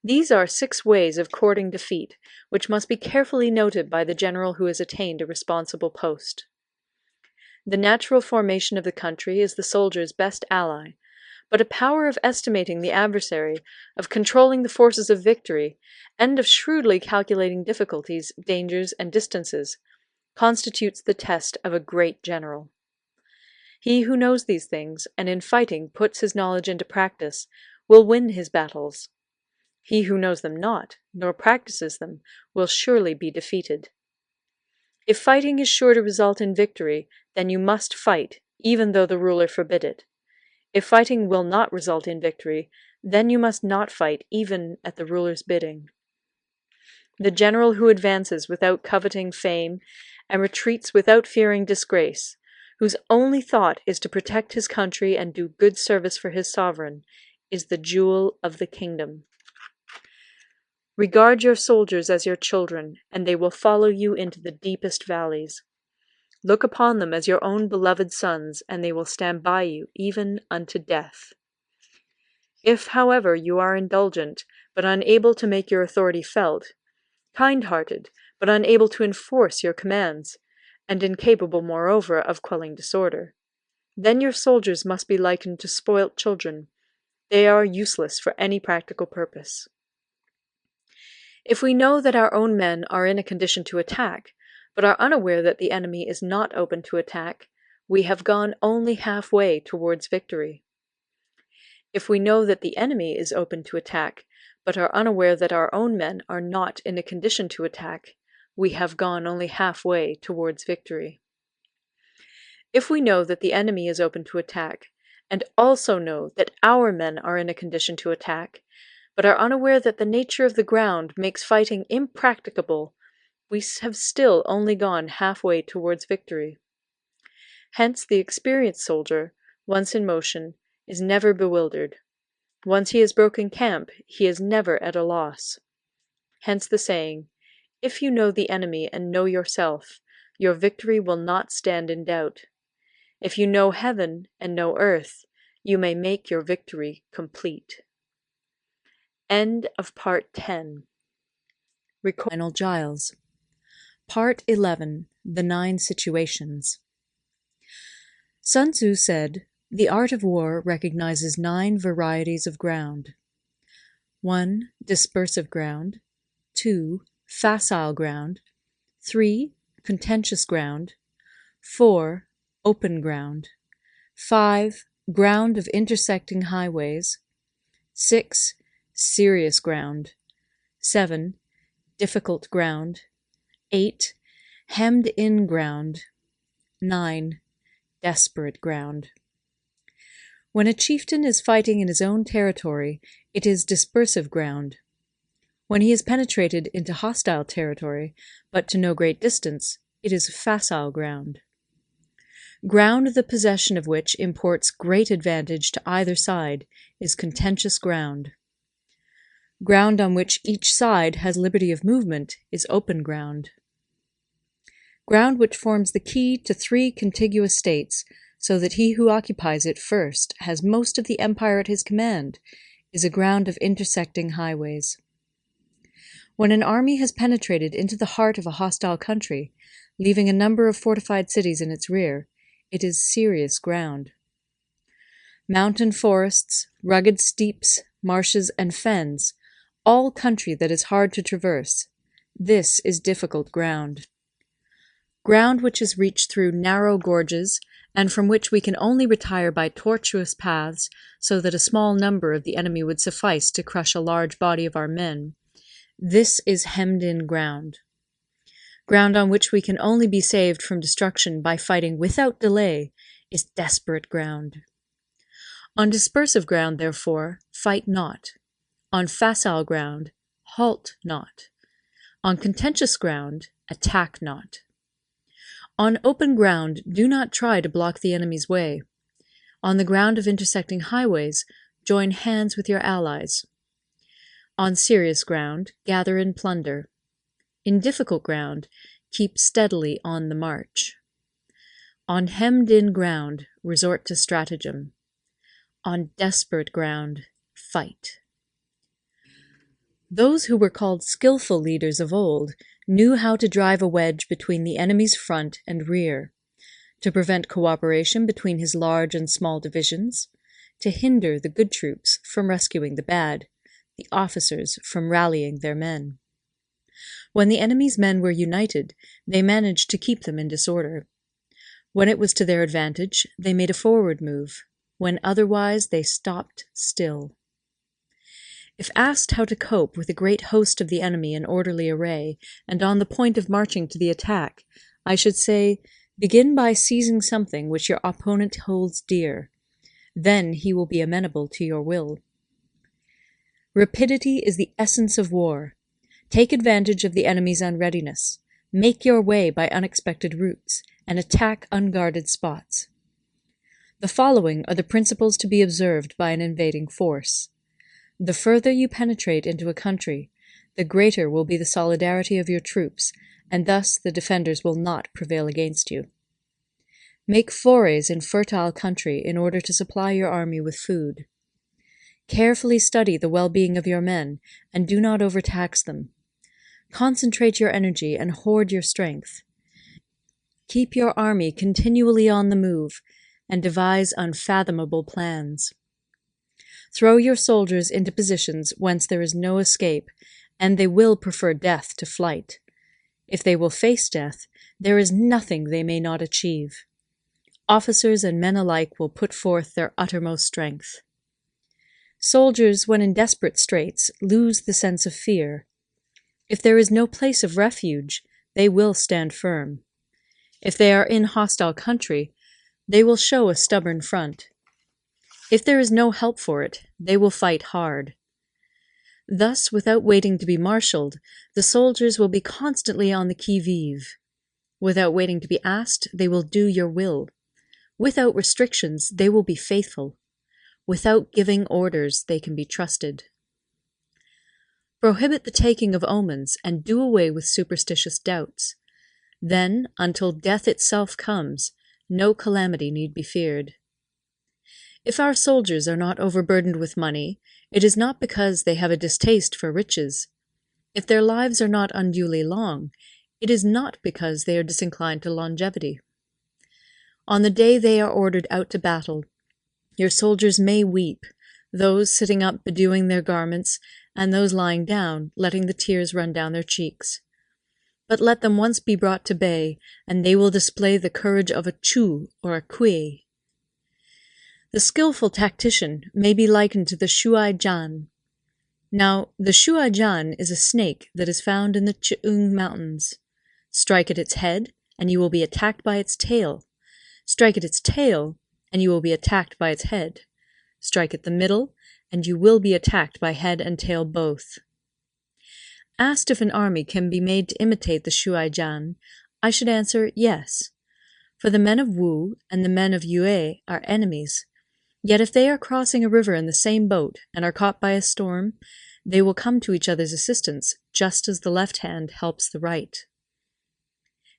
These are 6 ways of courting defeat, which must be carefully noted by the general who has attained a responsible post. The natural formation of the country is the soldier's best ally, but a power of estimating the adversary, of controlling the forces of victory, and of shrewdly calculating difficulties, dangers, and distances, constitutes the test of a great general. He who knows these things, and in fighting puts his knowledge into practice, will win his battles. He who knows them not, nor practices them, will surely be defeated. If fighting is sure to result in victory, then you must fight, even though the ruler forbid it. If fighting will not result in victory, then you must not fight even at the ruler's bidding. The general who advances without coveting fame and retreats without fearing disgrace, whose only thought is to protect his country and do good service for his sovereign, is the jewel of the kingdom. Regard your soldiers as your children, and they will follow you into the deepest valleys. Look upon them as your own beloved sons, and they will stand by you even unto death. If, however, you are indulgent, but unable to make your authority felt, kind-hearted, but unable to enforce your commands, and incapable, moreover, of quelling disorder, then your soldiers must be likened to spoilt children. They are useless for any practical purpose. If we know that our own men are in a condition to attack, but are unaware that the enemy is not open to attack, we have gone only halfway towards victory. If we know that the enemy is open to attack, but are unaware that our own men are not in a condition to attack, we have gone only halfway towards victory. If we know that the enemy is open to attack, and also know that our men are in a condition to attack, but are unaware that the nature of the ground makes fighting impracticable, we have still only gone halfway towards victory. Hence the experienced soldier, once in motion, is never bewildered. Once he has broken camp, he is never at a loss. Hence the saying, "If you know the enemy and know yourself, your victory will not stand in doubt. If you know heaven and know earth, you may make your victory complete." End of Part 10. Lionel Giles. Part 11. The 9 Situations. Sun Tzu said, "The art of war recognizes 9 varieties of ground. 1. Dispersive ground. 2. Facile ground. 3. Contentious ground. 4. Open ground. 5. Ground of intersecting highways. 6. Serious ground. 7. Difficult ground. 8. Hemmed-in ground. 9. Desperate ground. When a chieftain is fighting in his own territory, it is dispersive ground. When he has penetrated into hostile territory, but to no great distance, it is facile ground. Ground the possession of which imports great advantage to either side is contentious ground. Ground on which each side has liberty of movement is open ground. Ground which forms the key to 3 contiguous states, so that he who occupies it first has most of the empire at his command, is a ground of intersecting highways. When an army has penetrated into the heart of a hostile country, leaving a number of fortified cities in its rear, it is serious ground. Mountain forests, rugged steeps, marshes, and fens, all country that is hard to traverse, this is difficult ground. ground which is reached through narrow gorges, and from which we can only retire by tortuous paths, so that a small number of the enemy would suffice to crush a large body of our men. This is hemmed-in ground. Ground on which we can only be saved from destruction by fighting without delay is desperate ground. On dispersive ground, therefore, fight not. On facile ground, halt not. On contentious ground, attack not. On open ground, do not try to block the enemy's way. On the ground of intersecting highways, join hands with your allies. On serious ground, gather in plunder. In difficult ground, keep steadily on the march. On hemmed-in ground, resort to stratagem. On desperate ground, fight. Those who were called skillful leaders of old knew how to drive a wedge between the enemy's front and rear, to prevent cooperation between his large and small divisions, to hinder the good troops from rescuing the bad, the officers from rallying their men. When the enemy's men were united, they managed to keep them in disorder. When it was to their advantage, they made a forward move. When otherwise, they stopped still. If asked how to cope with a great host of the enemy in orderly array, and on the point of marching to the attack, I should say, begin by seizing something which your opponent holds dear. Then he will be amenable to your will. Rapidity is the essence of war. Take advantage of the enemy's unreadiness. Make your way by unexpected routes, and attack unguarded spots. The following are the principles to be observed by an invading force. The further you penetrate into a country, the greater will be the solidarity of your troops, and thus the defenders will not prevail against you. Make forays in fertile country in order to supply your army with food. Carefully study the well-being of your men, and do not overtax them. Concentrate your energy and hoard your strength. Keep your army continually on the move, and devise unfathomable plans. Throw your soldiers into positions whence there is no escape, and they will prefer death to flight. If they will face death, there is nothing they may not achieve. Officers and men alike will put forth their uttermost strength. Soldiers, when in desperate straits, lose the sense of fear. If there is no place of refuge, they will stand firm. If they are in hostile country, they will show a stubborn front. If there is no help for it, they will fight hard. Thus, without waiting to be marshaled, the soldiers will be constantly on the qui-vive. Without waiting to be asked, they will do your will. Without restrictions, they will be faithful. Without giving orders, they can be trusted. Prohibit the taking of omens, and do away with superstitious doubts. Then, until death itself comes, no calamity need be feared. If our soldiers are not overburdened with money, it is not because they have a distaste for riches. If their lives are not unduly long, it is not because they are disinclined to longevity. On the day they are ordered out to battle, your soldiers may weep, those sitting up bedewing their garments, and those lying down, letting the tears run down their cheeks. But let them once be brought to bay, and they will display the courage of a Chu or a Kui. The skillful tactician may be likened to the Shuai-jan. Now, the Shuai-jan is a snake that is found in the Ch'ung Mountains. Strike at its head, and you will be attacked by its tail. Strike at its tail, and you will be attacked by its head. Strike at the middle, and you will be attacked by head and tail both. Asked if an army can be made to imitate the Shuai-jan, I should answer yes. For the men of Wu and the men of Yue are enemies. Yet if they are crossing a river in the same boat and are caught by a storm, they will come to each other's assistance, just as the left hand helps the right.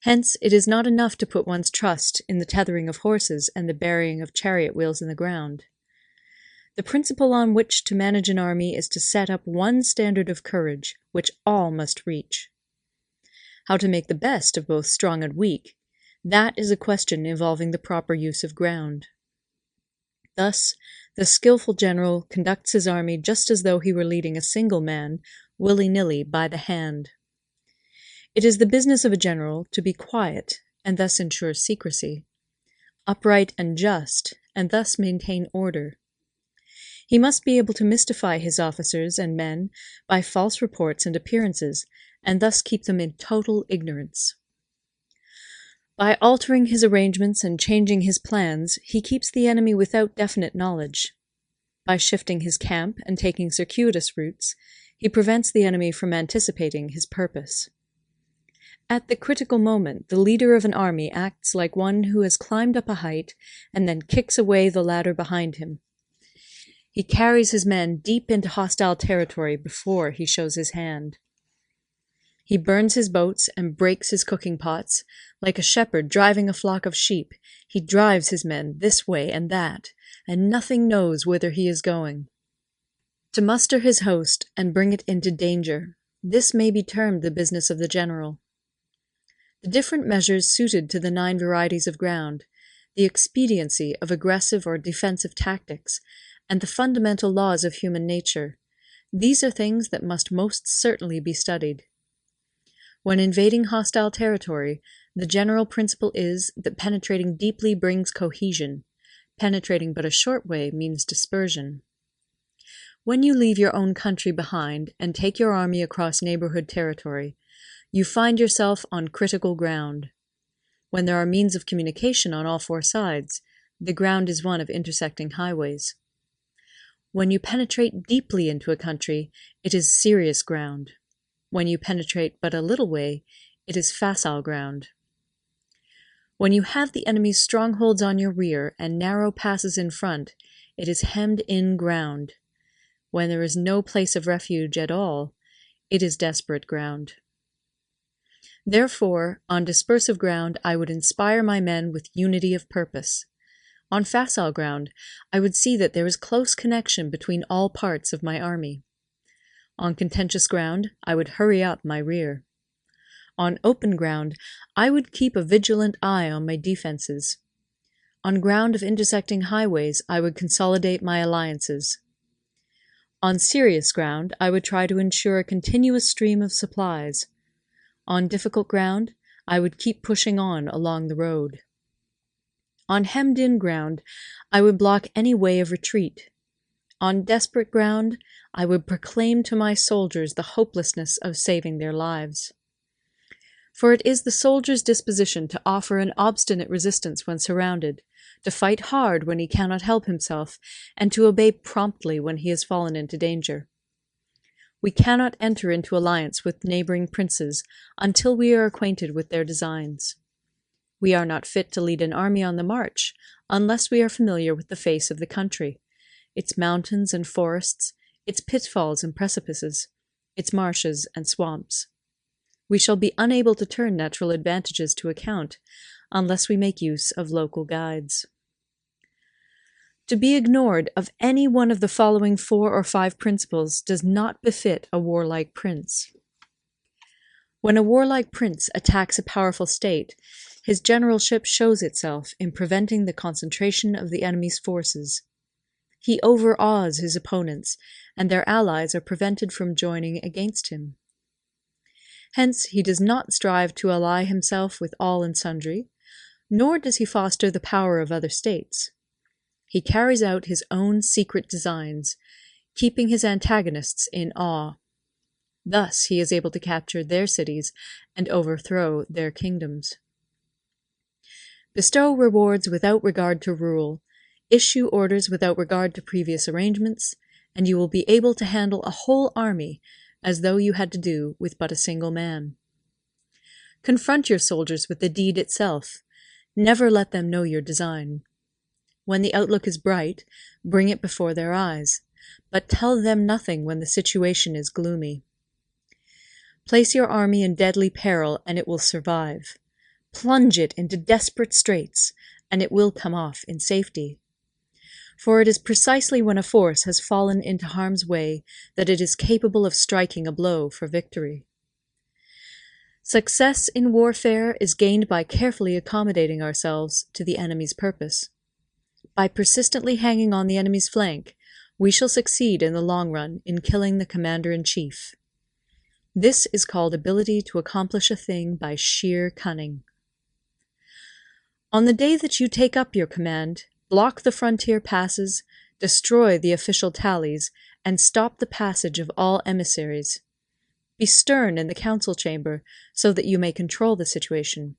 Hence, it is not enough to put one's trust in the tethering of horses and the burying of chariot wheels in the ground. The principle on which to manage an army is to set up one standard of courage, which all must reach. How to make the best of both strong and weak, that is a question involving the proper use of ground. Thus, the skillful general conducts his army just as though he were leading a single man, willy-nilly, by the hand. It is the business of a general to be quiet and thus ensure secrecy, upright and just, and thus maintain order. He must be able to mystify his officers and men by false reports and appearances, and thus keep them in total ignorance. By altering his arrangements and changing his plans, he keeps the enemy without definite knowledge. By shifting his camp and taking circuitous routes, he prevents the enemy from anticipating his purpose. At the critical moment, the leader of an army acts like one who has climbed up a height and then kicks away the ladder behind him. He carries his men deep into hostile territory before he shows his hand. He burns his boats and breaks his cooking pots. Like a shepherd driving a flock of sheep, he drives his men this way and that, and nothing knows whither he is going. To muster his host and bring it into danger, this may be termed the business of the general. The different measures suited to the 9 varieties of ground, the expediency of aggressive or defensive tactics, and the fundamental laws of human nature, these are things that must most certainly be studied. When invading hostile territory, the general principle is that penetrating deeply brings cohesion. Penetrating but a short way means dispersion. When you leave your own country behind and take your army across neighborhood territory, you find yourself on critical ground. When there are means of communication on all 4 sides, the ground is one of intersecting highways. When you penetrate deeply into a country, it is serious ground. When you penetrate but a little way, it is facile ground. When you have the enemy's strongholds on your rear and narrow passes in front, it is hemmed-in ground. When there is no place of refuge at all, it is desperate ground. Therefore, on dispersive ground, I would inspire my men with unity of purpose. On facile ground, I would see that there is close connection between all parts of my army. On contentious ground, I would hurry up my rear. On open ground, I would keep a vigilant eye on my defenses. On ground of intersecting highways, I would consolidate my alliances. On serious ground, I would try to ensure a continuous stream of supplies. On difficult ground, I would keep pushing on along the road. On hemmed-in ground, I would block any way of retreat. On desperate ground, I would proclaim to my soldiers the hopelessness of saving their lives. For it is the soldier's disposition to offer an obstinate resistance when surrounded, to fight hard when he cannot help himself, and to obey promptly when he has fallen into danger. We cannot enter into alliance with neighboring princes until we are acquainted with their designs. We are not fit to lead an army on the march unless we are familiar with the face of the country, its mountains and forests, its pitfalls and precipices, its marshes and swamps. We shall be unable to turn natural advantages to account unless we make use of local guides. To be ignored of any one of the following 4 or 5 principles does not befit a warlike prince. When a warlike prince attacks a powerful state, his generalship shows itself in preventing the concentration of the enemy's forces. He overawes his opponents, and their allies are prevented from joining against him. Hence, he does not strive to ally himself with all and sundry, nor does he foster the power of other states. He carries out his own secret designs, keeping his antagonists in awe. Thus he is able to capture their cities and overthrow their kingdoms. Bestow rewards without regard to rule, issue orders without regard to previous arrangements, and you will be able to handle a whole army as though you had to do with but a single man. Confront your soldiers with the deed itself. Never let them know your design. When the outlook is bright, bring it before their eyes, but tell them nothing when the situation is gloomy. Place your army in deadly peril, and it will survive. Plunge it into desperate straits, and it will come off in safety. For it is precisely when a force has fallen into harm's way that it is capable of striking a blow for victory. Success in warfare is gained by carefully accommodating ourselves to the enemy's purpose. By persistently hanging on the enemy's flank, we shall succeed in the long run in killing the commander-in-chief. This is called ability to accomplish a thing by sheer cunning. On the day that you take up your command, block the frontier passes, destroy the official tallies, and stop the passage of all emissaries. Be stern in the council chamber so that you may control the situation.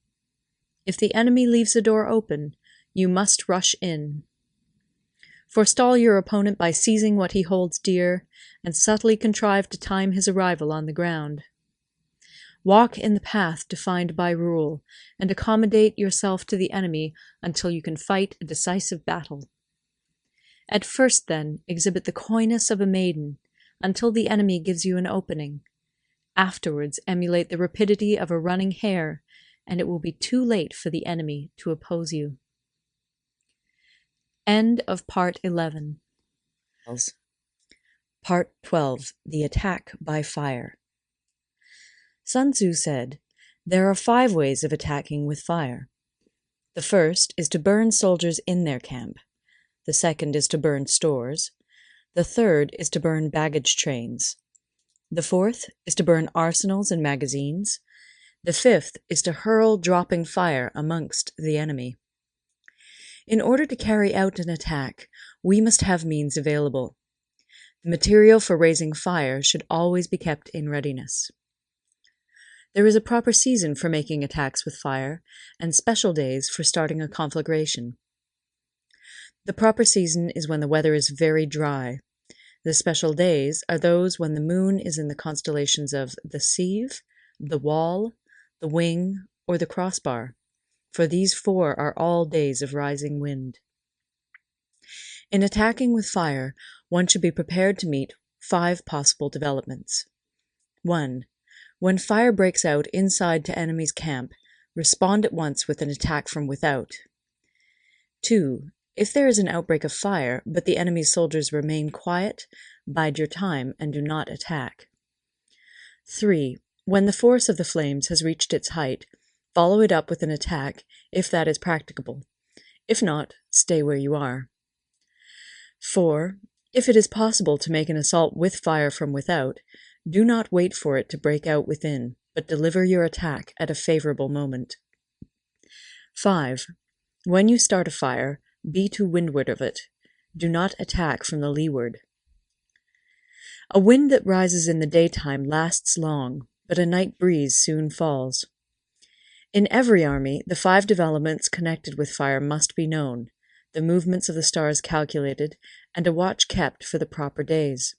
If the enemy leaves the door open, you must rush in. Forestall your opponent by seizing what he holds dear, and subtly contrive to time his arrival on the ground. Walk in the path defined by rule, and accommodate yourself to the enemy until you can fight a decisive battle. At first, then, exhibit the coyness of a maiden, until the enemy gives you an opening. Afterwards, emulate the rapidity of a running hare, and it will be too late for the enemy to oppose you. End of Part 11. Part 12. The Attack by Fire. Sun Tzu said, "There are 5 ways of attacking with fire. The first is to burn soldiers in their camp. The second is to burn stores. The third is to burn baggage trains. The fourth is to burn arsenals and magazines. The fifth is to hurl dropping fire amongst the enemy." In order to carry out an attack, we must have means available. The material for raising fire should always be kept in readiness. There is a proper season for making attacks with fire, and special days for starting a conflagration. The proper season is when the weather is very dry. The special days are those when the moon is in the constellations of the Sieve, the Wall, the Wing, or the Crossbar, for these 4 are all days of rising wind. In attacking with fire, one should be prepared to meet 5 possible developments. 1. When fire breaks out inside to enemy's camp, respond at once with an attack from without. 2. If there is an outbreak of fire, but the enemy's soldiers remain quiet, bide your time and do not attack. 3. When the force of the flames has reached its height, follow it up with an attack, if that is practicable. If not, stay where you are. 4. If it is possible to make an assault with fire from without, do not wait for it to break out within, but deliver your attack at a favorable moment. 5. When you start a fire, be to windward of it. Do not attack from the leeward. A wind that rises in the daytime lasts long, but a night breeze soon falls. In every army, the 5 developments connected with fire must be known, the movements of the stars calculated, and a watch kept for the proper days.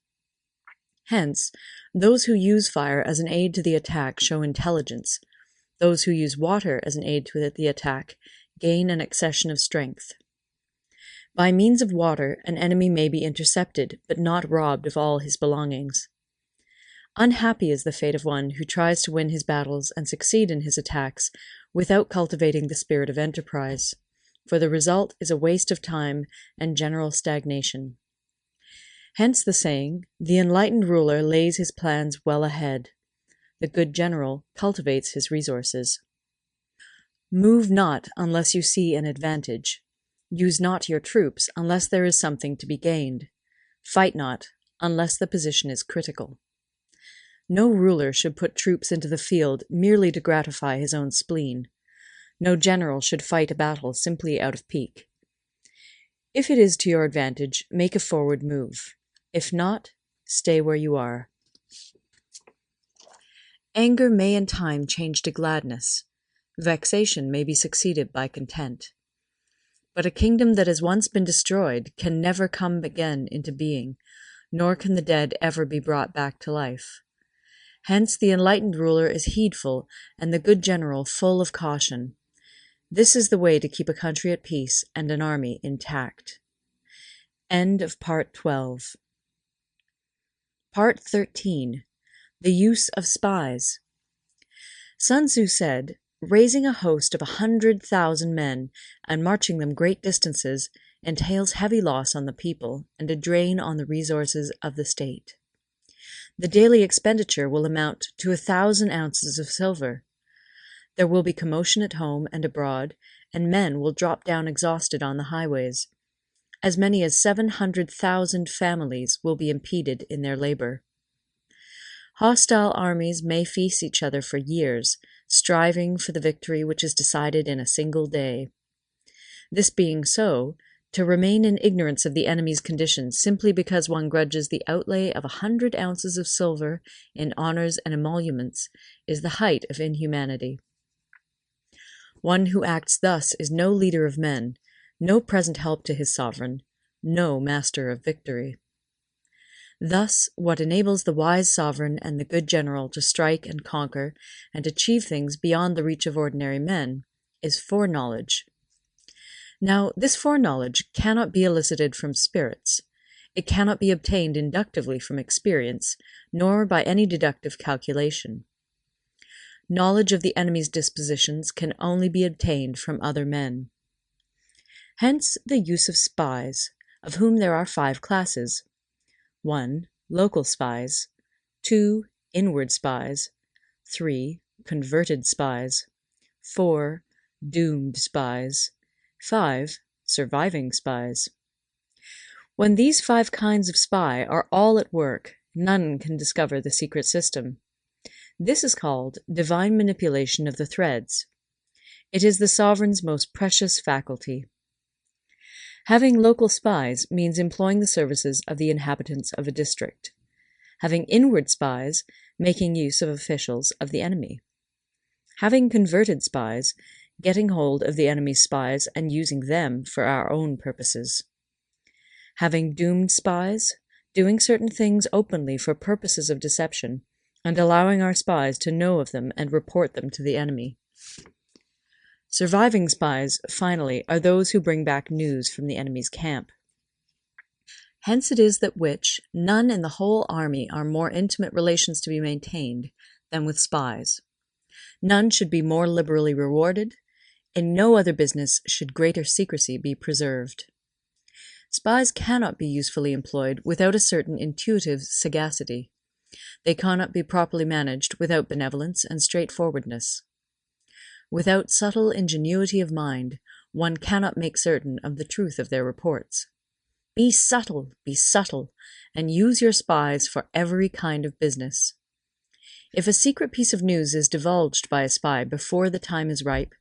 Hence, those who use fire as an aid to the attack show intelligence. Those who use water as an aid to the attack gain an accession of strength. By means of water, an enemy may be intercepted, but not robbed of all his belongings. Unhappy is the fate of one who tries to win his battles and succeed in his attacks without cultivating the spirit of enterprise, for the result is a waste of time and general stagnation. Hence the saying, "The enlightened ruler lays his plans well ahead. The good general cultivates his resources." Move not unless you see an advantage. Use not your troops unless there is something to be gained. Fight not unless the position is critical. No ruler should put troops into the field merely to gratify his own spleen. No general should fight a battle simply out of pique. If it is to your advantage, make a forward move. If not, stay where you are. Anger may in time change to gladness. Vexation may be succeeded by content. But a kingdom that has once been destroyed can never come again into being, nor can the dead ever be brought back to life. Hence the enlightened ruler is heedful, and the good general full of caution. This is the way to keep a country at peace and an army intact. End of Part 12. Part 13. The Use of Spies. Sun Tzu said, "Raising a host of 100,000 men and marching them great distances entails heavy loss on the people and a drain on the resources of the state. The daily expenditure will amount to 1,000 ounces of silver. There will be commotion at home and abroad, and men will drop down exhausted on the highways. As many as 700,000 families will be impeded in their labor. Hostile armies may feast each other for years, striving for the victory which is decided in a single day. This being so, to remain in ignorance of the enemy's conditions simply because one grudges the outlay of 100 ounces of silver in honors and emoluments is the height of inhumanity. One who acts thus is no leader of men, no present help to his sovereign, no master of victory. Thus, what enables the wise sovereign and the good general to strike and conquer and achieve things beyond the reach of ordinary men is foreknowledge. Now, this foreknowledge cannot be elicited from spirits. It cannot be obtained inductively from experience, nor by any deductive calculation. Knowledge of the enemy's dispositions can only be obtained from other men. Hence the use of spies, of whom there are 5 classes. 1. Local spies. 2. Inward spies. 3. Converted spies. 4. Doomed spies. 5. Surviving spies. When these 5 kinds of spy are all at work, none can discover the secret system. This is called divine manipulation of the threads. It is the sovereign's most precious faculty. Having local spies means employing the services of the inhabitants of a district. Having inward spies, making use of officials of the enemy. Having converted spies, getting hold of the enemy's spies and using them for our own purposes. Having doomed spies, doing certain things openly for purposes of deception, and allowing our spies to know of them and report them to the enemy. Surviving spies, finally, are those who bring back news from the enemy's camp. Hence it is that none in the whole army are more intimate relations to be maintained than with spies. None should be more liberally rewarded. In no other business should greater secrecy be preserved. Spies cannot be usefully employed without a certain intuitive sagacity. They cannot be properly managed without benevolence and straightforwardness. Without subtle ingenuity of mind, one cannot make certain of the truth of their reports. Be subtle, and use your spies for every kind of business. If a secret piece of news is divulged by a spy before the time is ripe,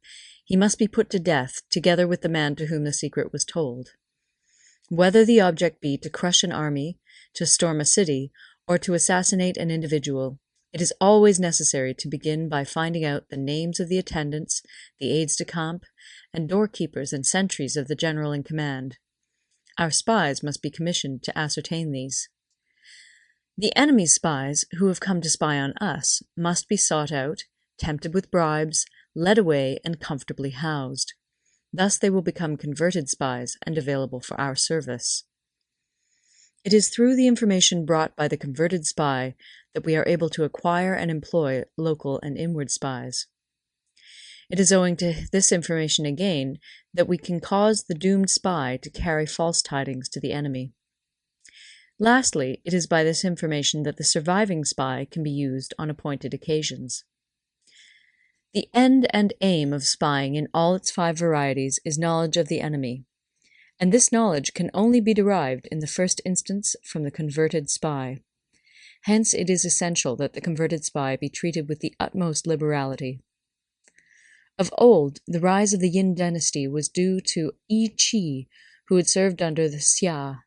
he must be put to death together with the man to whom the secret was told. Whether the object be to crush an army, to storm a city, or to assassinate an individual, it is always necessary to begin by finding out the names of the attendants, the aides-de-camp, and doorkeepers and sentries of the general in command. Our spies must be commissioned to ascertain these. The enemy's spies, who have come to spy on us, must be sought out, tempted with bribes, led away, and comfortably housed. Thus they will become converted spies and available for our service. It is through the information brought by the converted spy that we are able to acquire and employ local and inward spies. It is owing to this information again that we can cause the doomed spy to carry false tidings to the enemy. Lastly, it is by this information that the surviving spy can be used on appointed occasions. The end and aim of spying in all its 5 varieties is knowledge of the enemy, and this knowledge can only be derived in the first instance from the converted spy. Hence it is essential that the converted spy be treated with the utmost liberality. Of old, the rise of the Yin dynasty was due to Yi Qi, who had served under the Xia.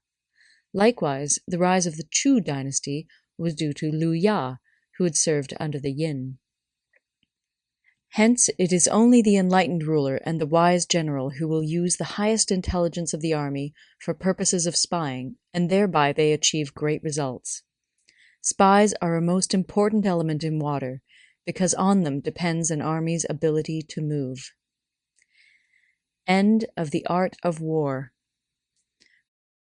Likewise, the rise of the Chu dynasty was due to Liu Ya, who had served under the Yin. Hence, it is only the enlightened ruler and the wise general who will use the highest intelligence of the army for purposes of spying, and thereby they achieve great results. Spies are a most important element in water, because on them depends an army's ability to move. End of the Art of War.